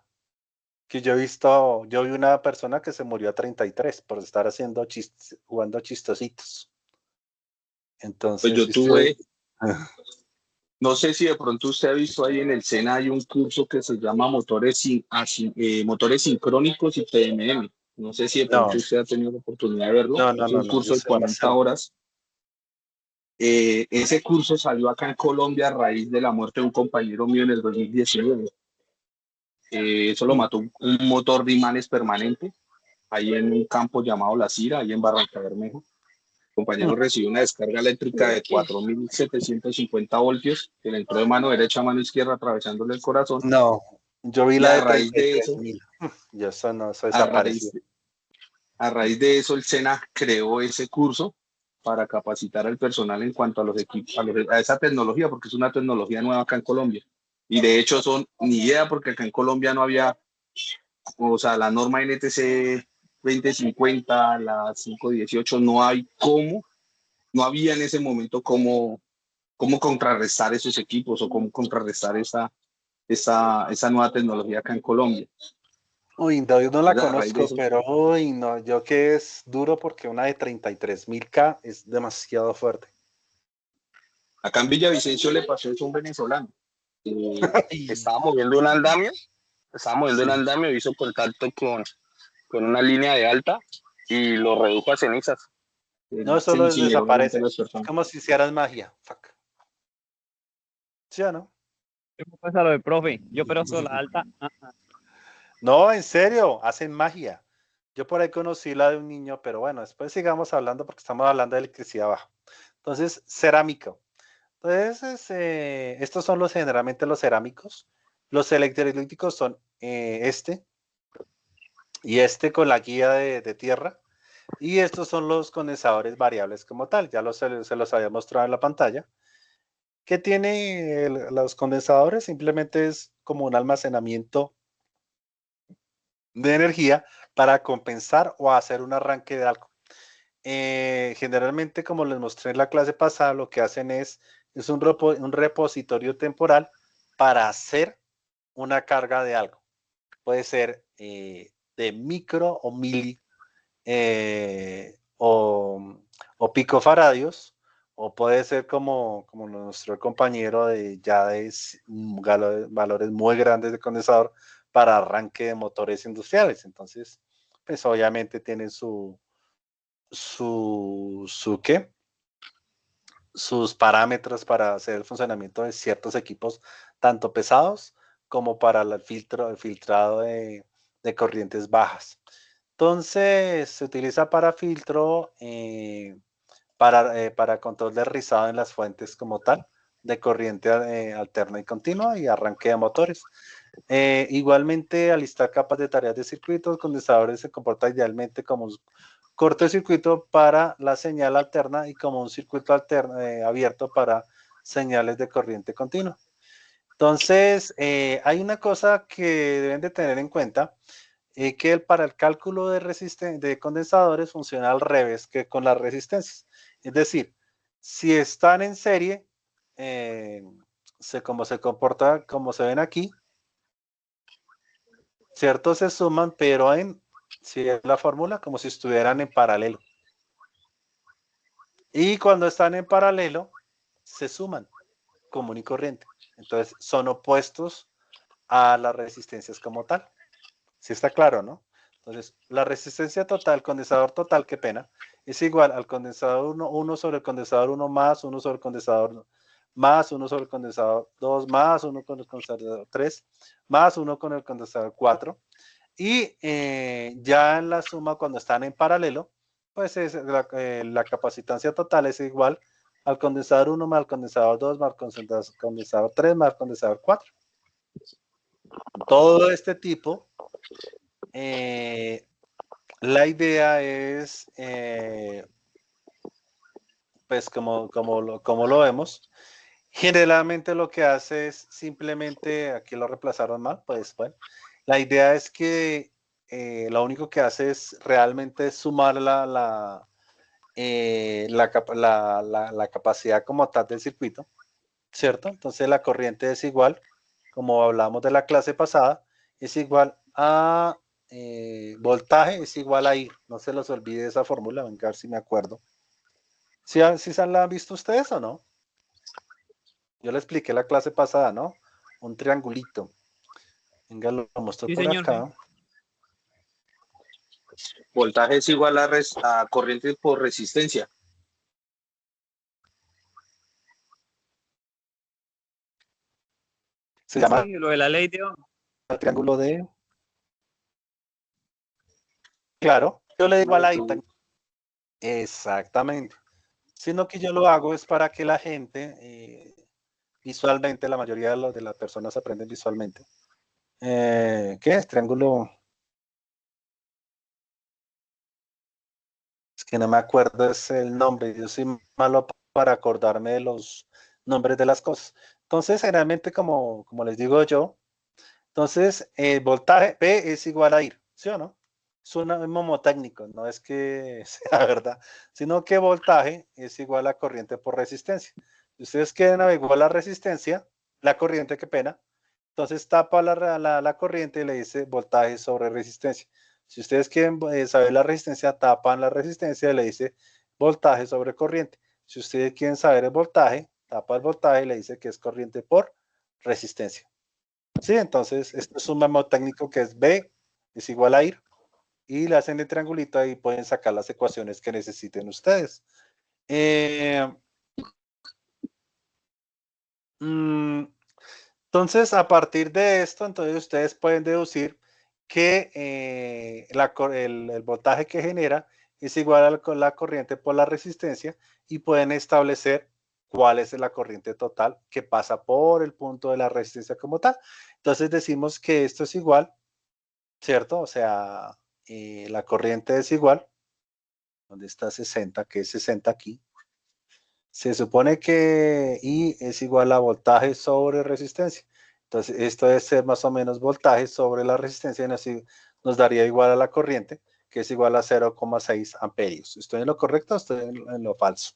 Que yo vi una persona que se murió a 33 por estar jugando chistositos. Pues Entonces, yo si usted... tuve, no sé si de pronto usted ha visto ahí en el SENA hay un curso que se llama motores sincrónicos y PMM. No sé si de pronto No, usted ha tenido la oportunidad de verlo. no, no, Es no, un no, curso de 40 horas Ese curso salió acá en Colombia a raíz de la muerte de un compañero mío en el 2019. Eso lo mató un motor de imanes permanente ahí en un campo llamado La Cira, ahí en Barranca Bermeja. El compañero recibió una descarga eléctrica de 4.750 voltios que le entró de mano derecha a mano izquierda atravesándole el corazón. No, yo vi Y la a de raíz de 33.000. Yo eso no, eso a desapareció. a raíz de eso, el SENA creó ese curso para capacitar al personal en cuanto a los equipos, a esa tecnología, porque es una tecnología nueva acá en Colombia. Y de hecho son ni idea, porque acá en Colombia no había, o sea, la norma NTC 2050, la 518, no hay cómo, no había en ese momento cómo contrarrestar esos equipos o cómo contrarrestar esa nueva tecnología acá en Colombia. Uy, yo no la Entonces, a raíz de conozco, eso, pero uy, no, yo que es duro porque una de 33.000K es demasiado fuerte. acá en Villavicencio le pasó eso a un venezolano. Y- Estaba moviendo un andamio, sí. hizo contacto con una línea de alta y lo redujo a cenizas. No, Él se solo incineró delante de desaparece. las Es personas. como si hicieras magia. Fuck. ¿Sí o no? ¿Cómo pasa lo del profe? Yo pero la alta. No, en serio, hacen magia. Yo por ahí conocí la de un niño, pero bueno, después sigamos hablando porque estamos hablando de electricidad baja. Entonces, cerámico. Entonces, estos son generalmente los cerámicos. Los electrolíticos son y con la guía de tierra. Y estos son los condensadores variables como tal. Ya se los había mostrado en la pantalla. ¿Qué tiene los condensadores? Simplemente es como un almacenamiento de energía para compensar o hacer un arranque de algo. Generalmente, como les mostré en la clase pasada, lo que hacen es un repositorio temporal para hacer una carga de algo. Puede ser de micro o mili o picofaradios, o puede ser como nos mostró el compañero de valores muy grandes de condensador para arranque de motores industriales. Entonces, pues obviamente tienen ¿qué? Sus parámetros para hacer el funcionamiento de ciertos equipos, tanto pesados como para el filtrado de corrientes bajas. Entonces, se utiliza para filtro, para control de rizado en las fuentes como tal, de corriente alterna y continua y arranque de motores. Igualmente, alistar capas de tareas de circuitos, condensadores se comporta idealmente como un cortocircuito para la señal alterna y como un circuito abierto para señales de corriente continua. Entonces, hay una cosa que deben de tener en cuenta, que para el cálculo de condensadores funciona al revés que con las resistencias. Es decir, si están en serie, como se comporta, como se ven aquí, ¿cierto? Se suman, pero si es la fórmula, como si estuvieran en paralelo. Y cuando están en paralelo, se suman, común y corriente. Entonces, son opuestos a las resistencias como tal. Sí está claro, ¿no? Entonces, la resistencia total, condensador total, qué pena, es igual al condensador 1 sobre el condensador 1 más 1 sobre el condensador más 1 sobre el condensador 2 más 1 con el condensador 3 más 1 con el condensador 4. Y ya en la suma, cuando están en paralelo, pues la capacitancia total es igual al condensador 1 más el condensador 2 más el condensador 3 más el condensador 4. Todo este tipo, la idea es, pues como lo vemos, generalmente lo que hace es simplemente, aquí lo reemplazaron mal, pues bueno, la idea es que lo único que hace es realmente sumar la capacidad como tal del circuito, ¿cierto? Entonces la corriente es igual, como hablamos de la clase pasada, es igual a voltaje, es igual a I. No se los olvide esa fórmula, venga a ver si me acuerdo. ¿Sí se la han visto ustedes o no? Yo le expliqué la clase pasada, ¿no? Un triangulito. Venga, lo muestro Sí, por señor, sí. acá. Voltaje es igual a corriente por resistencia. Se llama Sí, lo de la ley de Ohm. triángulo de... Claro, yo le digo a la I. Exactamente. Sino que yo lo hago es para que la gente visualmente, la mayoría de las personas aprenden visualmente. ¿Qué es? Triángulo. Es que no me acuerdo es el nombre. Yo soy malo para acordarme de los nombres de las cosas. Entonces, generalmente, como les digo yo, entonces el voltaje P es igual a IR, ¿sí o no? Es un mnemotécnico, no es que sea verdad, sino que voltaje es igual a corriente por resistencia. Si ustedes quieren averiguar la resistencia, la corriente, qué pena, entonces tapa la corriente y le dice voltaje sobre resistencia. Si ustedes quieren saber la resistencia, tapan la resistencia y le dice voltaje sobre corriente. Si ustedes quieren saber el voltaje, tapa el voltaje y le dice que es corriente por resistencia. Sí, entonces esto es un mnemotécnico que es B es igual a IR y le hacen el triangulito y pueden sacar las ecuaciones que necesiten ustedes. Entonces, a partir de esto, entonces ustedes pueden deducir que el voltaje que genera es igual a la corriente por la resistencia y pueden establecer cuál es la corriente total que pasa por el punto de la resistencia como tal. Entonces decimos que esto es igual, ¿cierto? O sea, la corriente es igual, ¿dónde está 60? Que es 60 aquí. Se supone que I es igual a voltaje sobre resistencia. Entonces, esto debe ser más o menos voltaje sobre la resistencia y nos daría igual a la corriente, que es igual a 0,6 amperios. ¿Estoy en lo correcto o estoy en lo falso?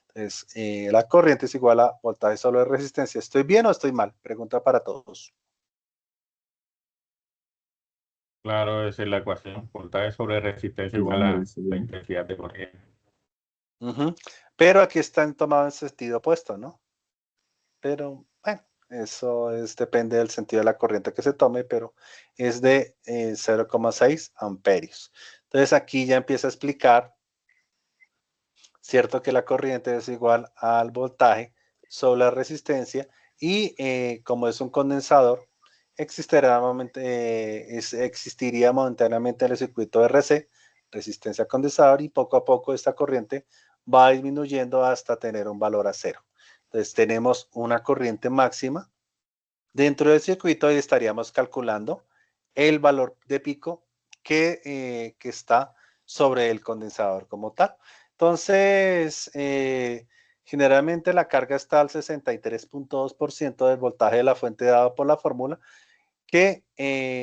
Entonces, la corriente es igual a voltaje sobre resistencia. ¿Estoy bien o estoy mal? Pregunta para todos. Claro, esa es la ecuación. Voltaje sobre resistencia Sí, igual señor, a está la bien. intensidad de corriente. Pero aquí están tomados en sentido opuesto, ¿no? Pero bueno, eso depende del sentido de la corriente que se tome, pero es de 0,6 amperios. Entonces aquí ya empieza a explicar, cierto que la corriente es igual al voltaje sobre la resistencia y como es un condensador, existiría momentáneamente en el circuito RC, resistencia condensador, y poco a poco esta corriente va disminuyendo hasta tener un valor a cero. Entonces tenemos una corriente máxima dentro del circuito y estaríamos calculando el valor de pico que está sobre el condensador como tal. Entonces, generalmente la carga está al 63.2% del voltaje de la fuente dado por la fórmula, que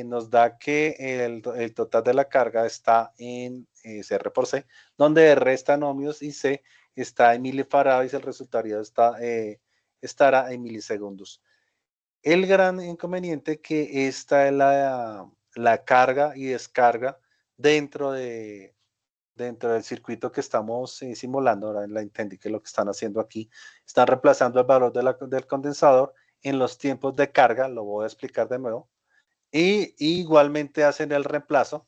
nos da que el total de la carga está en CR por C, donde R está en ohmios y C está en milifarados y el resultado estará en milisegundos. El gran inconveniente que esta es la carga y descarga dentro del circuito que estamos simulando. Ahora la entendí que lo que están haciendo aquí, están reemplazando el valor del condensador en los tiempos de carga, lo voy a explicar de nuevo, y igualmente hacen el reemplazo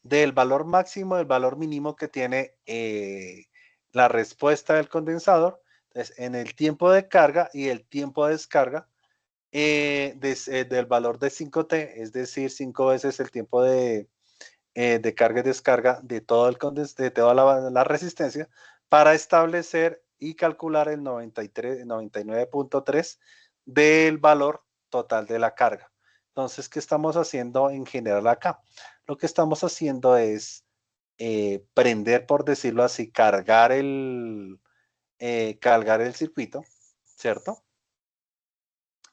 del valor máximo, del valor mínimo que tiene la respuesta del condensador. Entonces, en el tiempo de carga y el tiempo de descarga, del valor de 5T, es decir, 5 veces el tiempo de carga y descarga de todo de toda la resistencia, para establecer y calcular el 99.3 del valor total de la carga. Entonces, ¿qué estamos haciendo en general acá? Lo que estamos haciendo es prender, por decirlo así, cargar el circuito, ¿cierto?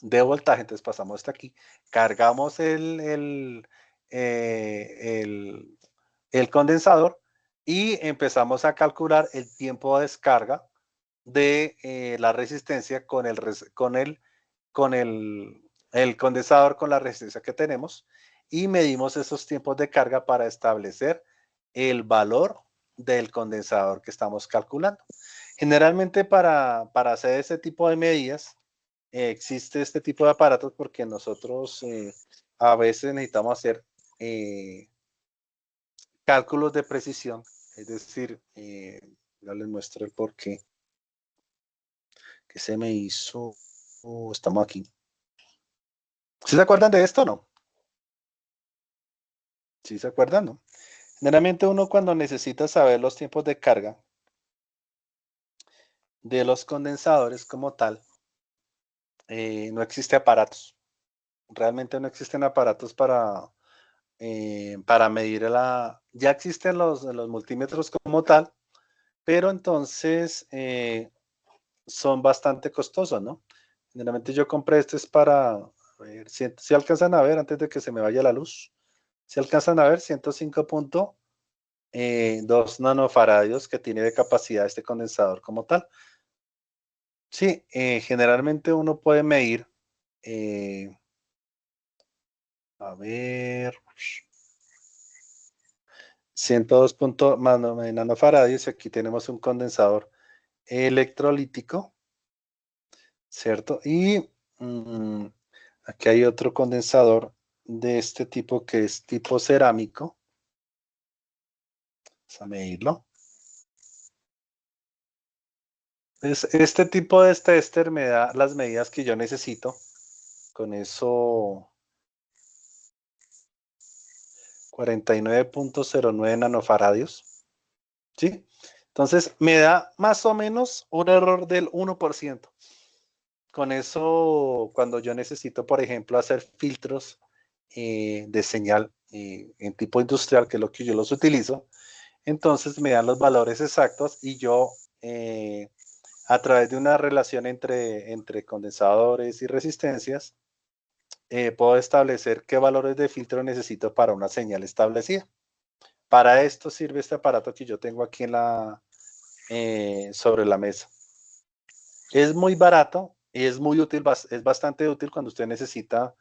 De voltaje. Entonces pasamos hasta aquí, cargamos el condensador y empezamos a calcular el tiempo de descarga de la resistencia el condensador con la resistencia que tenemos, y medimos esos tiempos de carga para establecer el valor del condensador que estamos calculando. Generalmente para hacer ese tipo de medidas, existe este tipo de aparatos porque nosotros a veces necesitamos hacer cálculos de precisión, es decir, ya les muestro el por qué, que se me hizo, estamos aquí. ¿Sí se acuerdan de esto o no? ¿Sí se acuerdan, no? Generalmente uno cuando necesita saber los tiempos de carga de los condensadores como tal, no existe aparatos. Realmente no existen aparatos para medir Ya existen los multímetros como tal, pero entonces son bastante costosos, ¿no? Generalmente yo compré este es para, a ver, si alcanzan a ver antes de que se me vaya la luz, si alcanzan a ver 105.2 nanofaradios que tiene de capacidad este condensador como tal. Sí, generalmente uno puede medir, a ver, 102 nanofaradios, y aquí tenemos un condensador electrolítico, ¿cierto? Y aquí hay otro condensador de este tipo que es tipo cerámico. Vamos a medirlo. Este tipo de tester me da las medidas que yo necesito. Con eso 49.09 nanofaradios. ¿Sí? Entonces me da más o menos un error del 1%. Con eso, cuando yo necesito, por ejemplo, hacer filtros de señal en tipo industrial, que es lo que yo los utilizo, entonces me dan los valores exactos y yo, a través de una relación entre condensadores y resistencias, puedo establecer qué valores de filtro necesito para una señal establecida. Para esto sirve este aparato que yo tengo aquí sobre la mesa. Es muy barato y es muy útil, es bastante útil cuando usted necesita,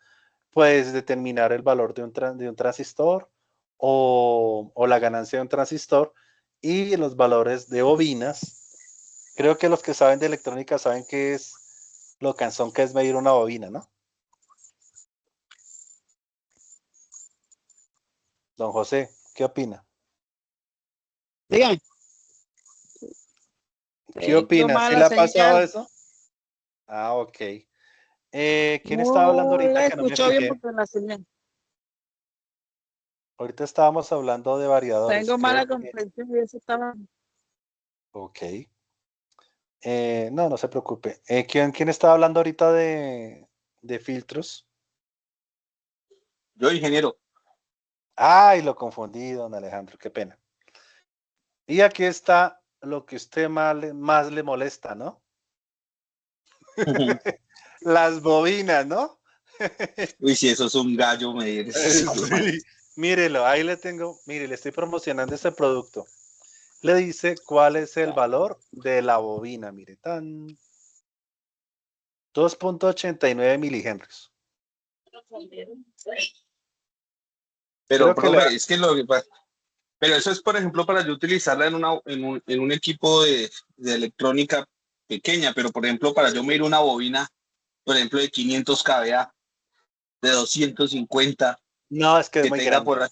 pues, determinar el valor de un transistor o la ganancia de un transistor y los valores de bobinas. Creo que los que saben de electrónica saben qué es lo cansón que es medir una bobina, ¿no? Don José, ¿qué opina? Dígame. ¿Qué Tengo opina? ¿Sí mala le ha pasado señal. eso? Ah, ok. ¿Quién estaba hablando No ahorita la que no me escuchó bien fijé? porque la señal. Ahorita estábamos hablando de variadores. Tengo Creo mala que... comprensión y eso estaba. Ok. No, no se preocupe. ¿Quién estaba hablando ahorita de filtros? Yo, ingeniero. Ay, lo confundí, don Alejandro, qué pena. Y aquí está lo que usted más le molesta, ¿no? Las bobinas, ¿no? Uy, si eso es un gallo medir eso, hermano. Sí. Mírelo, ahí le tengo, mire, le estoy promocionando este producto. Le dice cuál es el valor de la bobina, mire, tan 2.89 milihenrios. Pero, Creo que le profe, es que lo que pasa, pero eso es, por ejemplo, para yo utilizarla en un equipo de electrónica pequeña, pero, por ejemplo, para yo medir una bobina, por ejemplo, de 500 kVA, de 250, no, es que es que muy tenga grande.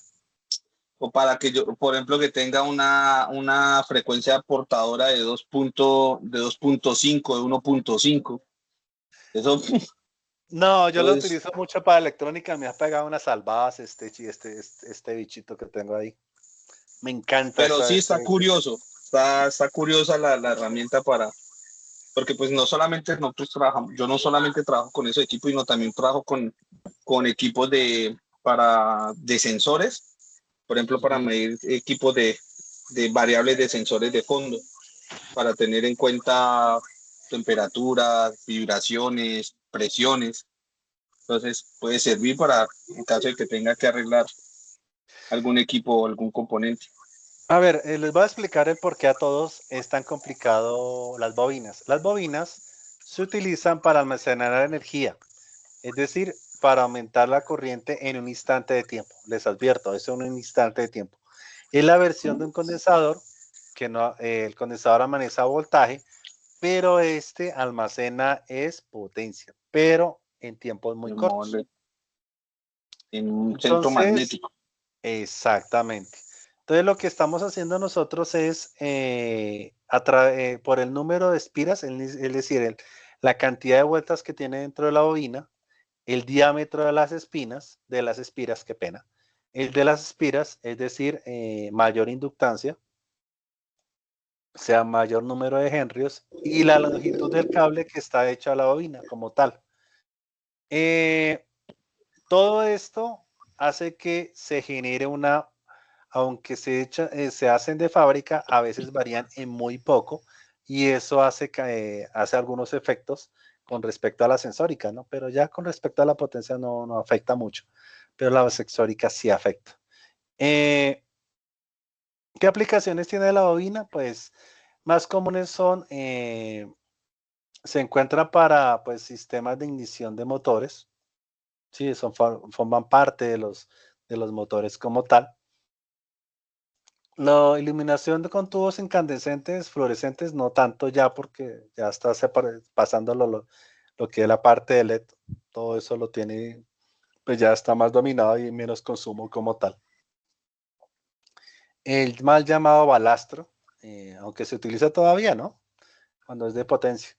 o para que yo, por ejemplo, que tenga una frecuencia portadora de 2.5, de 1.5. Eso, No, yo lo pues, utilizo mucho para electrónica, me ha pegado unas salvadas este bichito que tengo ahí. Me encanta pero esa, sí está curioso, está curiosa la herramienta porque pues no solamente nosotros trabajamos, yo no solamente trabajo con ese equipo, sino también trabajo con equipos de sensores, por ejemplo, para medir equipos de variables de sensores de fondo, para tener en cuenta temperaturas, vibraciones, presiones. Entonces puede servir para en caso de que tenga que arreglar algún equipo o algún componente. A ver, les voy a explicar el por qué a todos es tan complicado las bobinas. Las bobinas se utilizan para almacenar energía, es decir, para aumentar la corriente en un instante de tiempo. Les advierto, eso en un instante de tiempo. Es la versión de un condensador, que no, el condensador almacena voltaje, pero este almacena es potencia, pero en tiempos muy cortos. En un centro Entonces, magnético. exactamente. Entonces, lo que estamos haciendo nosotros es, por el número de espiras, es decir, la cantidad de vueltas que tiene dentro de la bobina, el diámetro de las espiras, qué pena, el de las espiras, es decir, mayor inductancia, o sea, mayor número de henrios, y la longitud del cable que está hecho a la bobina como tal. Todo esto hace que se genere una, aunque se hacen de fábrica, a veces varían en muy poco, y eso hace algunos efectos con respecto a la sensórica, ¿no? Pero ya con respecto a la potencia no afecta mucho, pero la sensórica sí afecta. ¿Qué aplicaciones tiene la bobina? Pues más comunes son, se encuentran para pues, sistemas de ignición de motores, sí, forman parte de los motores como tal. La iluminación con tubos incandescentes, fluorescentes, no tanto ya porque ya está pasando lo que es la parte de LED, todo eso lo tiene, pues ya está más dominado y menos consumo como tal. El mal llamado balastro, aunque se utiliza todavía, ¿no? Cuando es de potencia.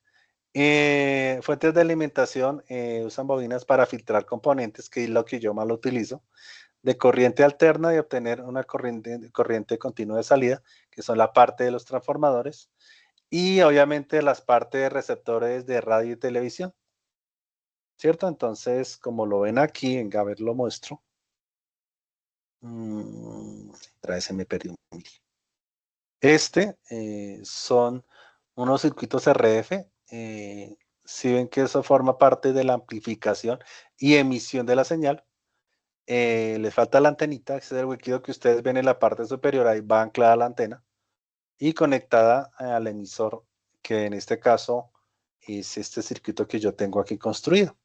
Fuentes de alimentación usan bobinas para filtrar componentes, que es lo que yo más lo utilizo, de corriente alterna y obtener una corriente continua de salida, que son la parte de los transformadores, y obviamente las partes de receptores de radio y televisión, ¿cierto? Entonces, como lo ven aquí, venga, a ver, lo muestro. Otra vez se me perdió. Son unos circuitos RF. Si ven que eso forma parte de la amplificación y emisión de la señal, les falta la antenita, ese es el huequito que ustedes ven en la parte superior, ahí va anclada la antena y conectada al emisor, que en este caso es este circuito que yo tengo aquí construido.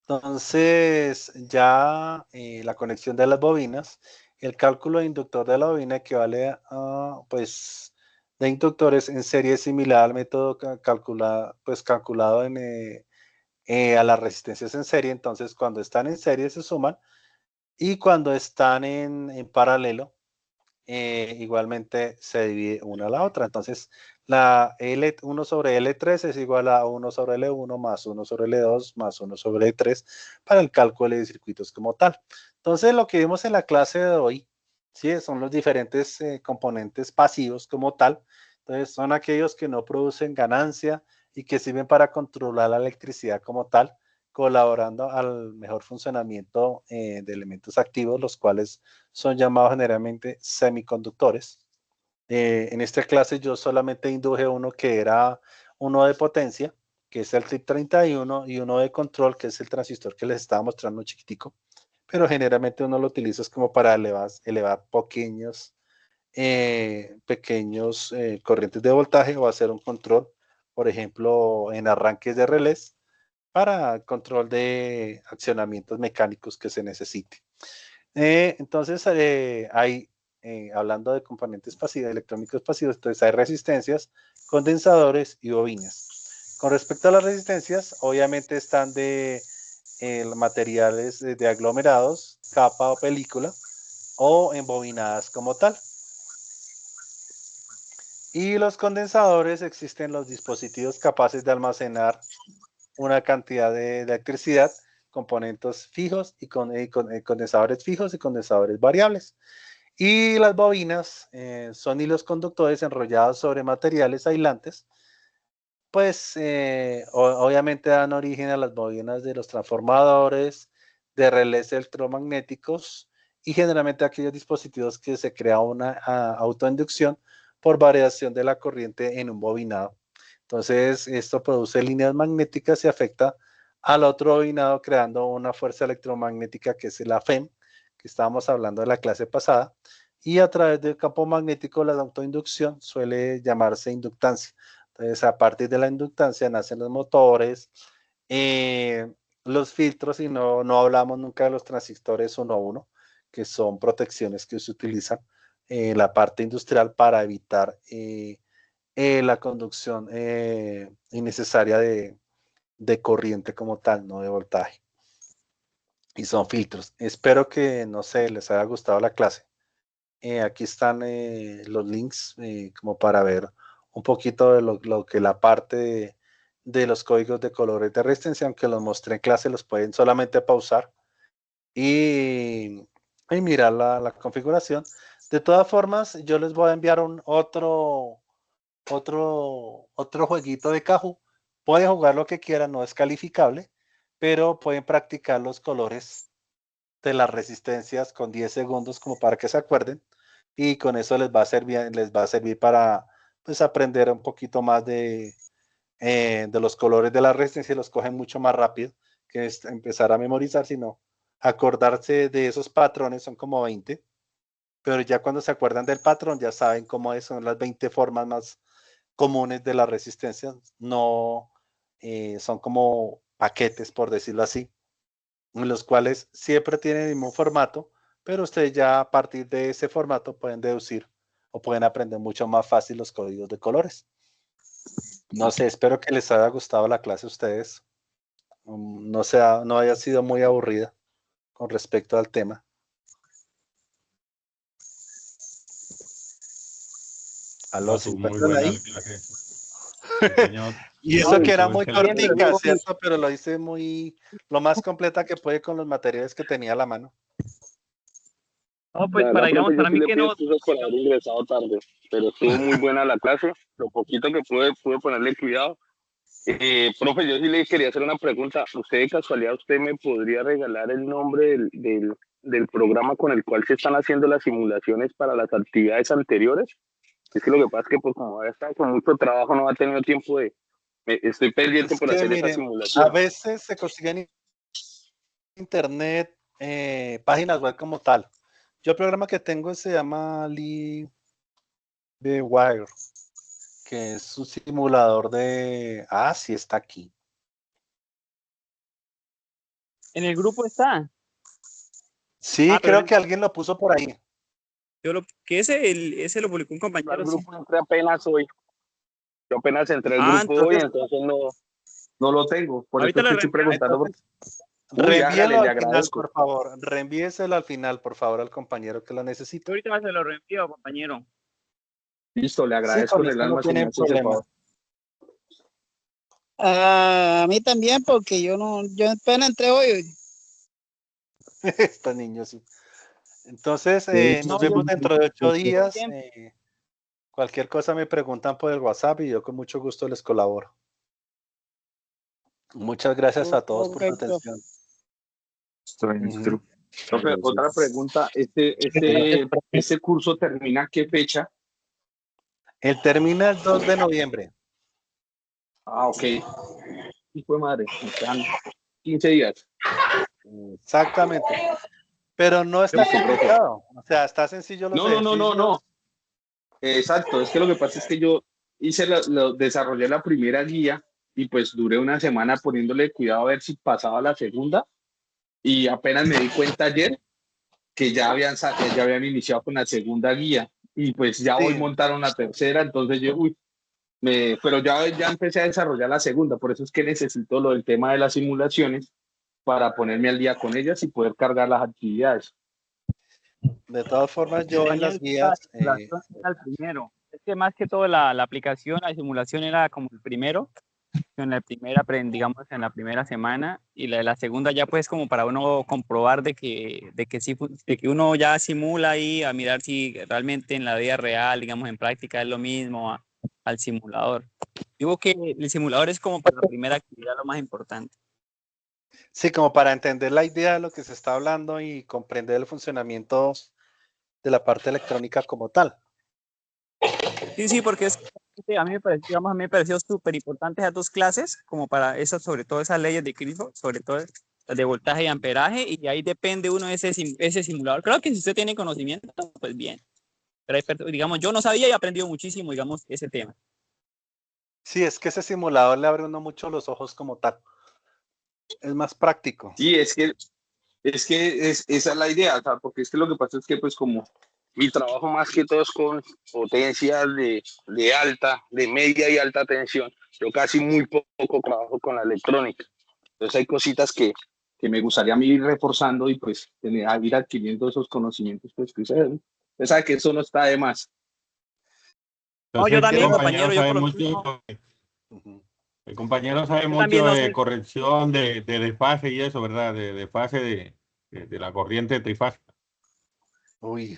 Entonces, ya la conexión de las bobinas, el cálculo de inductor de la bobina equivale a, pues, de inductores en serie similar al método calculado a las resistencias en serie. Entonces, cuando están en serie se suman y cuando están en paralelo, igualmente se divide una a la otra. Entonces, la L1 sobre L3 es igual a 1 sobre L1 más 1 sobre L2 más 1 sobre L3 para el cálculo de circuitos como tal. Entonces, lo que vimos en la clase de hoy, ¿sí? Son los diferentes componentes pasivos como tal. Entonces, son aquellos que no producen ganancia y que sirven para controlar la electricidad como tal, colaborando al mejor funcionamiento de elementos activos, los cuales son llamados generalmente semiconductores. En esta clase yo solamente induje uno que era uno de potencia, que es el TIP31, y uno de control, que es el transistor que les estaba mostrando chiquitico, pero generalmente uno lo utiliza como para elevar pequeños corrientes de voltaje o hacer un control, por ejemplo, en arranques de relés, para control de accionamientos mecánicos que se necesite. Entonces, hablando de componentes pasivos, electrónicos pasivos, entonces hay resistencias, condensadores y bobinas. Con respecto a las resistencias, obviamente están de materiales de aglomerados, capa o película, o embobinadas como tal. Y los condensadores, existen los dispositivos capaces de almacenar una cantidad de electricidad, componentes fijos y condensadores fijos y condensadores variables. Y las bobinas son hilos conductores enrollados sobre materiales aislantes, pues obviamente dan origen a las bobinas de los transformadores, de relés electromagnéticos y generalmente aquellos dispositivos que se crea una autoinducción por variación de la corriente en un bobinado. Entonces, esto produce líneas magnéticas y afecta al otro bobinado creando una fuerza electromagnética que es la FEM, que estábamos hablando de la clase pasada, y a través del campo magnético la autoinducción suele llamarse inductancia. Entonces, a partir de la inductancia nacen los motores, los filtros, y no hablamos nunca de los transistores 1 a 1, que son protecciones que se utilizan en la parte industrial para evitar la conducción innecesaria de corriente como tal, no de voltaje. Y son filtros. Espero que, no sé, les haya gustado la clase. Aquí están los links como para ver un poquito de lo que la parte de los códigos de colores de resistencia, aunque los mostré en clase, los pueden solamente pausar y mirar la configuración. De todas formas, yo les voy a enviar otro jueguito de Kahoot. Pueden jugar lo que quieran, no es calificable, pero pueden practicar los colores de las resistencias con 10 segundos como para que se acuerden, y con eso les va a servir para pues aprender un poquito más de los colores de la resistencia, y los cogen mucho más rápido que empezar a memorizar, sino acordarse de esos patrones. Son como 20, pero ya cuando se acuerdan del patrón ya saben cómo son las 20 formas más comunes de la resistencia. No son como paquetes, por decirlo así, en los cuales siempre tienen el mismo formato, pero ustedes ya a partir de ese formato pueden deducir o pueden aprender mucho más fácil los códigos de colores. No sé, espero que les haya gustado la clase a ustedes. No haya sido muy aburrida con respecto al tema. Aló, ¿se Muy encuentran buena ahí? la clase. Sí, señor. Y eso que era muy Excelente. cortica, ¿cierto? Pero lo hice lo más completa que pude con los materiales que tenía a la mano. No, pues digamos, para mí que no. Por haber ingresado tarde, pero estuvo muy buena la clase. Lo poquito que pude ponerle cuidado. Profe, yo sí le quería hacer una pregunta. ¿Usted de casualidad, usted me podría regalar el nombre del programa con el cual se están haciendo las simulaciones para las actividades anteriores? Es que lo que pasa es que pues como ha estado con mucho trabajo, no ha tenido tiempo estoy pendiente Es por que hacer esa miren, simulación. a veces se consiguen en internet páginas web como tal. Yo el programa que tengo se llama LibWire, que es un simulador de... Ah, sí está aquí. En el grupo está. Sí, Ah, pero creo que alguien lo puso por ahí. ese lo publicó un compañero. Al grupo entré apenas hoy. Yo apenas entré al Ah, grupo hoy, entonces, entonces no lo tengo. Por eso ahorita lo te estoy reenvío. preguntando. Entonces, Uy, hágale, reenvíelo le al final, agradezco. por favor. Reenvíeselo al final, por favor, al compañero que lo Yo necesita. ahorita se lo reenvío, compañero. Listo, le Sí, agradezco con en el esto no alma si me tienen hace ese problema. favor. A mí también, porque yo apenas entré hoy. Estos niños, sí. Entonces, nos No, yo vemos dentro de 8 días. bien. Cualquier cosa me preguntan por el WhatsApp y yo con mucho gusto les colaboro. Muchas gracias a todos por su Correcto. atención. Estoy inscrito. Profe, otra pregunta. ¿Este curso termina qué fecha? Él termina el 2 de noviembre. Ah, ok. Hijo de madre, me quedan 15 días. Exactamente. Pero no está complicado. O sea, está sencillo los ejercicios. No. Exacto, es que lo que pasa es que yo desarrollé la primera guía y pues duré una semana poniéndole cuidado a ver si pasaba la segunda, y apenas me di cuenta ayer que ya habían iniciado con la segunda guía, y pues ya hoy Sí, montaron la tercera. Entonces yo, pero ya empecé a desarrollar la segunda. Por eso es que necesito lo del tema de las simulaciones para ponerme al día con ellas y poder cargar las actividades. de todas formas, yo en Compañero, las la guías, simulación era el primero. Es que más que todo la aplicación, la simulación era como el primero. En la primera, digamos, en la primera semana, y la segunda ya pues como para uno comprobar de que uno ya simula ahí, a mirar si realmente en la vida real, digamos, en práctica es lo mismo al simulador. Digo que el simulador es como para la primera actividad lo más importante. sí, como para entender la idea de lo que se está hablando y comprender el funcionamiento de la parte electrónica como tal. Sí, porque a mí me pareció, digamos, a mí me pareció súper importante esas dos clases, como para eso, sobre todo esas leyes de Kirchhoff, sobre todo las de voltaje y amperaje, y ahí depende uno de ese simulador. Creo que si usted tiene conocimiento, pues bien. Pero digamos, yo no sabía y he aprendido muchísimo, digamos, ese tema. Sí, es que ese simulador le abre a uno mucho los ojos como tal. Es más práctico. Sí, esa es la idea, o sea, porque es que lo que pasa es que pues como mi trabajo más que todo es con potencias de media y alta tensión, yo casi muy poco trabajo con la electrónica. Entonces hay cositas que me gustaría a mí ir reforzando y pues ir adquiriendo esos conocimientos pues que ustedes, ¿no? Usted sabe que eso no está de más. No, yo Entonces el también, compañero compañero, yo sabe por lo mucho, mismo, Ujú. el compañero sabe yo mucho también no de sé. corrección de desfase y eso, ¿verdad? De desfase de la corriente trifásica. Uy,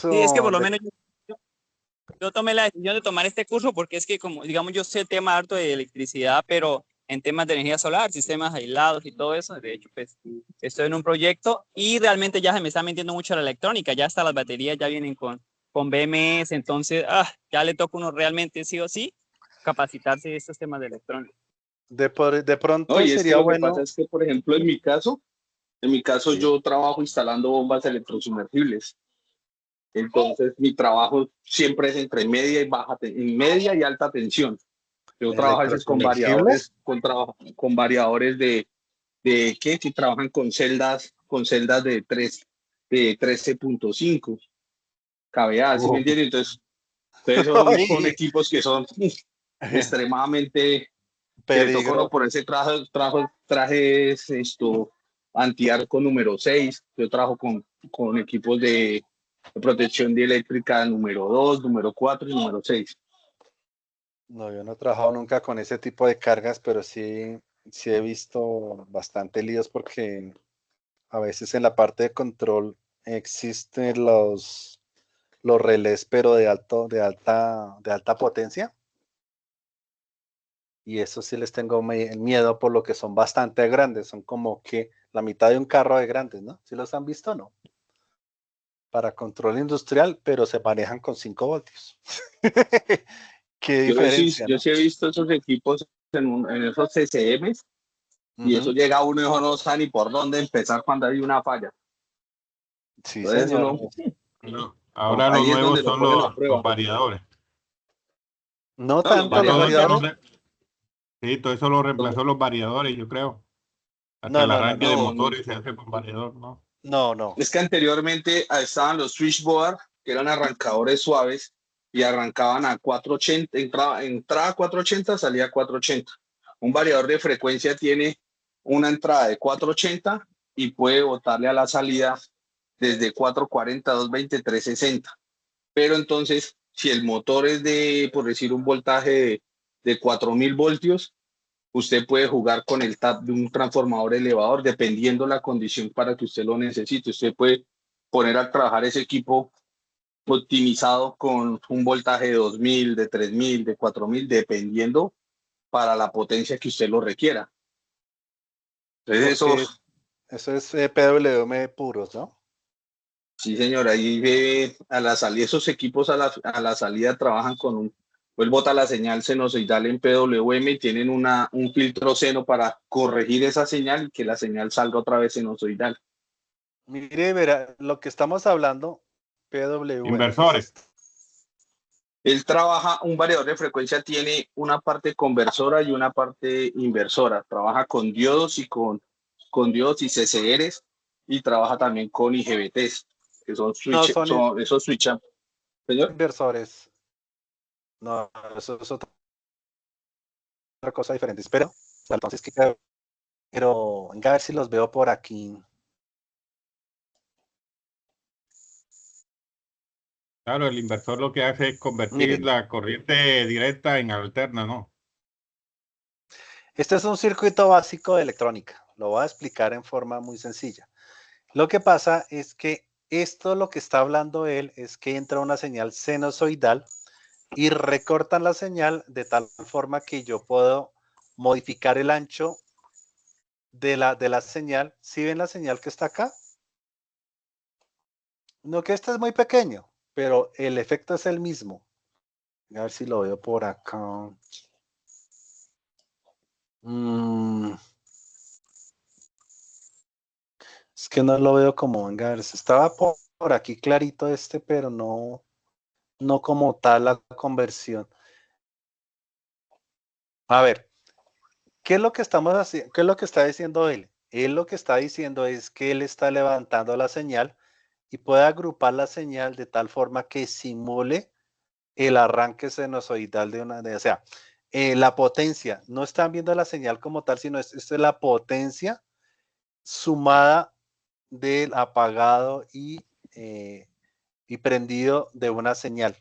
Sí, es que eso por lo de... menos yo tomé la decisión de tomar este curso porque es que, como digamos, yo sé tema harto de electricidad, pero en temas de energía solar, sistemas aislados y todo eso, de hecho, pues estoy en un proyecto y realmente ya se me está metiendo mucho la electrónica, ya hasta las baterías ya vienen con BMS, entonces ya le toca uno realmente sí o sí capacitarse de estos temas de electrónica. De No, pronto y es que sería lo que pasa bueno. es que, por ejemplo, en mi caso Sí. yo trabajo instalando bombas electrosumergibles. Entonces, mi trabajo siempre es entre media y media y alta tensión. Yo trabajo a veces con Electrosumergibles. con variadores de que trabajan con celdas de 13.5 kVA, ¿sí me Uf. entiendes? Entonces son Ay, equipos que son extremadamente, que le toca a uno peligro. ponerse trajes antiarco número 6. Yo trabajo con equipos de protección dieléctrica número 2, número 4 y número 6. No, yo no he trabajado nunca con ese tipo de cargas, pero sí, sí he visto bastante líos porque a veces en la parte de control existen los relés, pero de alta potencia. Y eso sí les tengo miedo por lo que son bastante grandes. Son como que la mitad de un carro de grandes, ¿no? ¿Sí los han visto o no? Para control industrial, pero se manejan con 5 voltios. Qué diferencia, Yo ¿no? sí he visto esos equipos en esos CCMs y eso Ujú. llega a uno y uno no sabe ni por dónde empezar cuando hay una falla. Sí, Entonces señor. uno, No, ahora los ahí es nuevos donde lo son ponen a los prueba. variadores. No No, los tanto Ya los todo eso variadores, variadores. sí, todo eso lo los- reemplazó los variadores, yo creo. Hasta No, el no, no, arranque de no. no, no. motores se hace con variador, ¿no? No, no. Es que anteriormente estaban los switchboard, que eran arrancadores suaves y arrancaban a 480, entraba a 480, salía a 480. Un variador de frecuencia tiene una entrada de 480 y puede botarle a la salida desde 440, 220, 360. Pero entonces, si el motor es de, por decir, un voltaje de 4000 voltios, usted puede jugar con el tap de un transformador elevador dependiendo la condición para que usted lo necesite. Usted puede poner a trabajar ese equipo optimizado con un voltaje de 2000, de 3000, de 4000, dependiendo para la potencia que usted lo requiera. Entonces eso, Porque eso es PWM puros, ¿no? sí señor, ahí a la salida, esos equipos a la salida trabajan con pues bota la señal senozoidal en PWM y tienen un filtro seno para corregir esa señal y que la señal salga otra vez senozoidal. Mire, verá, lo que estamos hablando, PWM, ¿qué es Inversores. esto? Él trabaja, un variador de frecuencia tiene una parte conversora y una parte inversora. Trabaja con diodos y CCRs y trabaja también con IGBTs, que son No, son esos switch amp. Señor, inversores. No, eso es otra cosa diferente. Pero, entonces, pero venga a ver si los veo por aquí. Claro, el inversor lo que hace es convertir Miren, la corriente directa en alterna, ¿no? este es un circuito básico de electrónica. Lo voy a explicar en forma muy sencilla. Lo que pasa es que esto lo que está hablando él es que entra una señal sinusoidal y recortan la señal de tal forma que yo puedo modificar el ancho de la señal. ¿Sí ven la señal que está acá? No, que este es muy pequeño, pero el efecto es el mismo. A ver si lo veo por acá. Mm, es que no lo veo como, venga, a ver, estaba por aquí clarito este, pero no como tal la conversión. A ver, ¿qué es lo que estamos haciendo? ¿Qué es lo que está diciendo él? Él lo que está diciendo es que él está levantando la señal y puede agrupar la señal de tal forma que simule el arranque sinusoidal o sea, la potencia. No están viendo la señal como tal, sino esto es la potencia sumada del apagado y y prendido de una señal.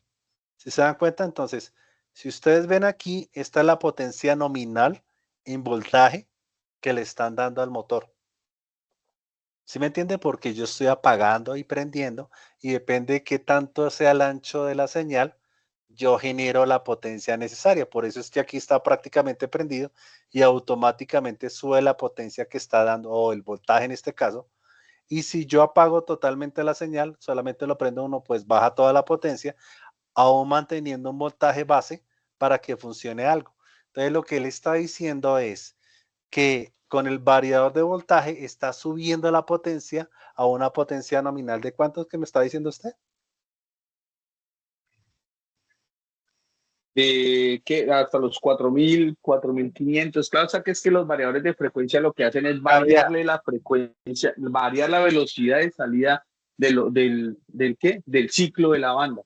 ¿Sí se dan cuenta? Entonces, si ustedes ven aquí, esta es la potencia nominal en voltaje que le están dando al motor. ¿Sí me entiende? Porque yo estoy apagando y prendiendo y depende de qué tanto sea el ancho de la señal, yo genero la potencia necesaria. Por eso es que aquí está prácticamente prendido y automáticamente sube la potencia que está dando, o el voltaje en este caso. Y si yo apago totalmente la señal, solamente lo prendo uno, pues baja toda la potencia, aún manteniendo un voltaje base para que funcione algo. Entonces lo que él está diciendo es que con el variador de voltaje está subiendo la potencia a una potencia nominal de ¿cuántos que me está diciendo usted? Que hasta los 4000, 4500. Claro, o sea que es que los variadores de frecuencia lo que hacen es Cambia. variarle la frecuencia, variar la velocidad de salida ¿qué? Del ciclo de la banda,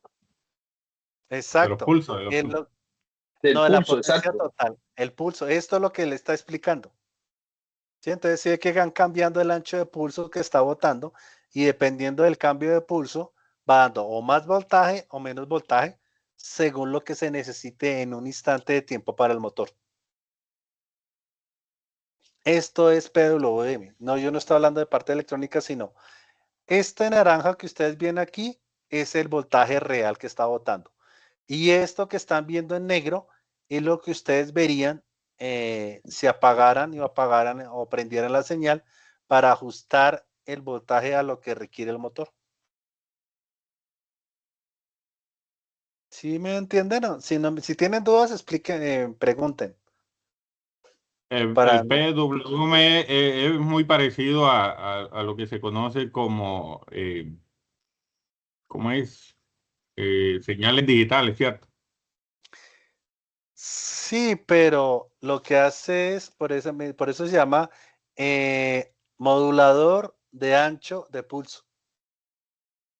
De los Exacto. pulsos, de los Es pulsos. del no, de la pulso, potencia exacto. total. El pulso. Esto es lo que le está explicando. ¿Sí? Entonces, sí que van cambiando el ancho de pulso que está botando y dependiendo del cambio de pulso, va dando o más voltaje o menos voltaje según lo que se necesite en un instante de tiempo para el motor. Esto es PWM. No, yo no estoy hablando de parte electrónica, sino este naranja que ustedes ven aquí es el voltaje real que está botando. Y esto que están viendo en negro es lo que ustedes verían si apagaran o prendieran la señal para ajustar el voltaje a lo que requiere el motor. ¿Sí me entienden? ¿No? Si tienen dudas, expliquen, pregunten. Para El PWM es muy parecido a lo que se conoce como, ¿cómo es? Señales digitales, ¿cierto? sí, pero lo que hace es, por eso se llama modulador de ancho de pulso.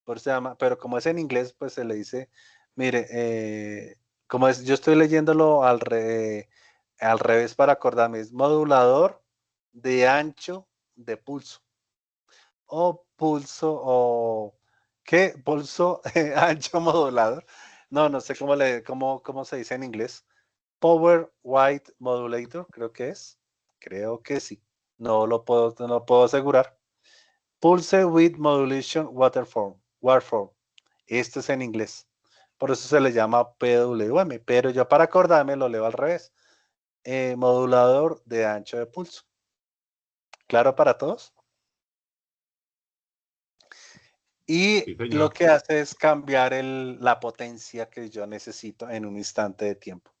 Por eso se llama, pero como es en inglés, pues se le dice, mire, como es, yo estoy leyéndolo al revés para acordarme, es modulador de ancho de pulso. O pulso, o ¿qué? Pulso ancho modulador. No, no sé cómo se dice en inglés. Power White Modulator, creo que es. Creo que sí. No lo puedo asegurar. Pulse Width Modulation Waveform. Esto es en inglés. Por eso se le llama PWM. Pero yo para acordarme lo leo al revés. Modulador de ancho de pulso. ¿Claro para todos? Y Sí, lo señor. que hace es cambiar la potencia que yo necesito en un instante de tiempo.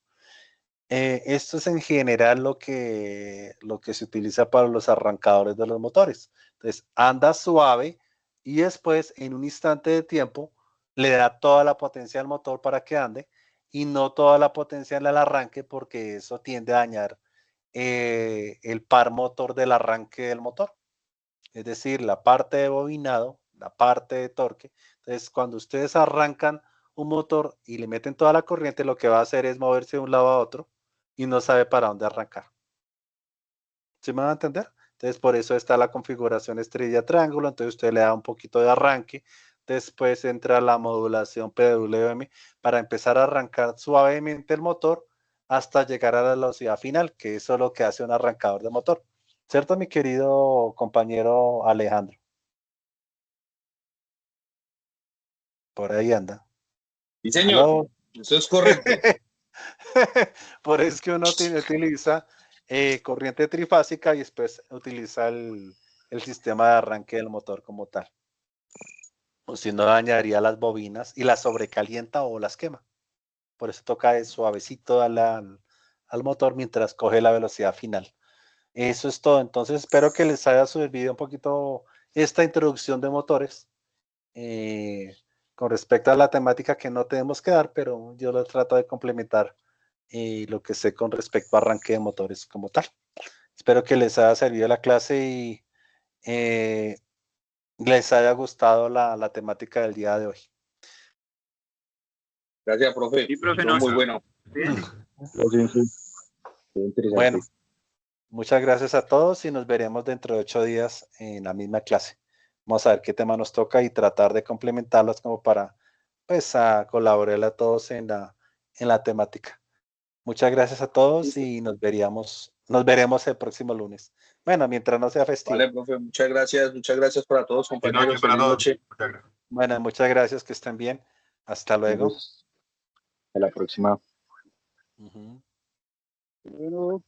Esto es en general lo que se utiliza para los arrancadores de los motores. Entonces, anda suave y después, en un instante de tiempo, le da toda la potencia al motor para que ande y no toda la potencia en el arranque porque eso tiende a dañar el par motor del arranque del motor. Es decir, la parte de bobinado, la parte de torque. Entonces, cuando ustedes arrancan un motor y le meten toda la corriente, lo que va a hacer es moverse de un lado a otro y no sabe para dónde arrancar. ¿Sí me van a entender? Entonces, por eso está la configuración estrella triángulo. Entonces, usted le da un poquito de arranque. Después entra la modulación PWM para empezar a arrancar suavemente el motor hasta llegar a la velocidad final, que eso es lo que hace un arrancador de motor. ¿Cierto, mi querido compañero Alejandro? Por ahí anda. Sí, señor, Aló. eso es correcto. Por eso es que uno utiliza corriente trifásica y después utiliza el sistema de arranque del motor como tal. O si no, dañaría las bobinas y las sobrecalienta o las quema. Por eso toca de suavecito al motor mientras coge la velocidad final. Eso es todo. Entonces espero que les haya servido un poquito esta introducción de motores. eh, con respecto a la temática que no tenemos que dar, pero yo lo trato de complementar lo que sé con respecto a arranque de motores como tal. Espero que les haya servido la clase y eh, les haya gustado la temática del día de hoy. Gracias, profe. Sí, profe, Estuvo no, muy bueno. bien. Gracias, sí. Muy Bueno, interesante. muchas gracias a todos y nos veremos dentro de 8 días en la misma clase. Vamos a ver qué tema nos toca y tratar de complementarlos como para, pues, a colaborar a todos en la temática. Muchas gracias a todos y nos veremos el próximo lunes. Bueno, mientras no sea festivo. Vale, profe, muchas gracias para todos, Buenas noches compañeros. para Feliz todos. noche. Muchas gracias. Bueno, muchas gracias, que estén bien. Hasta luego. Hasta la próxima. Ujú. Bueno.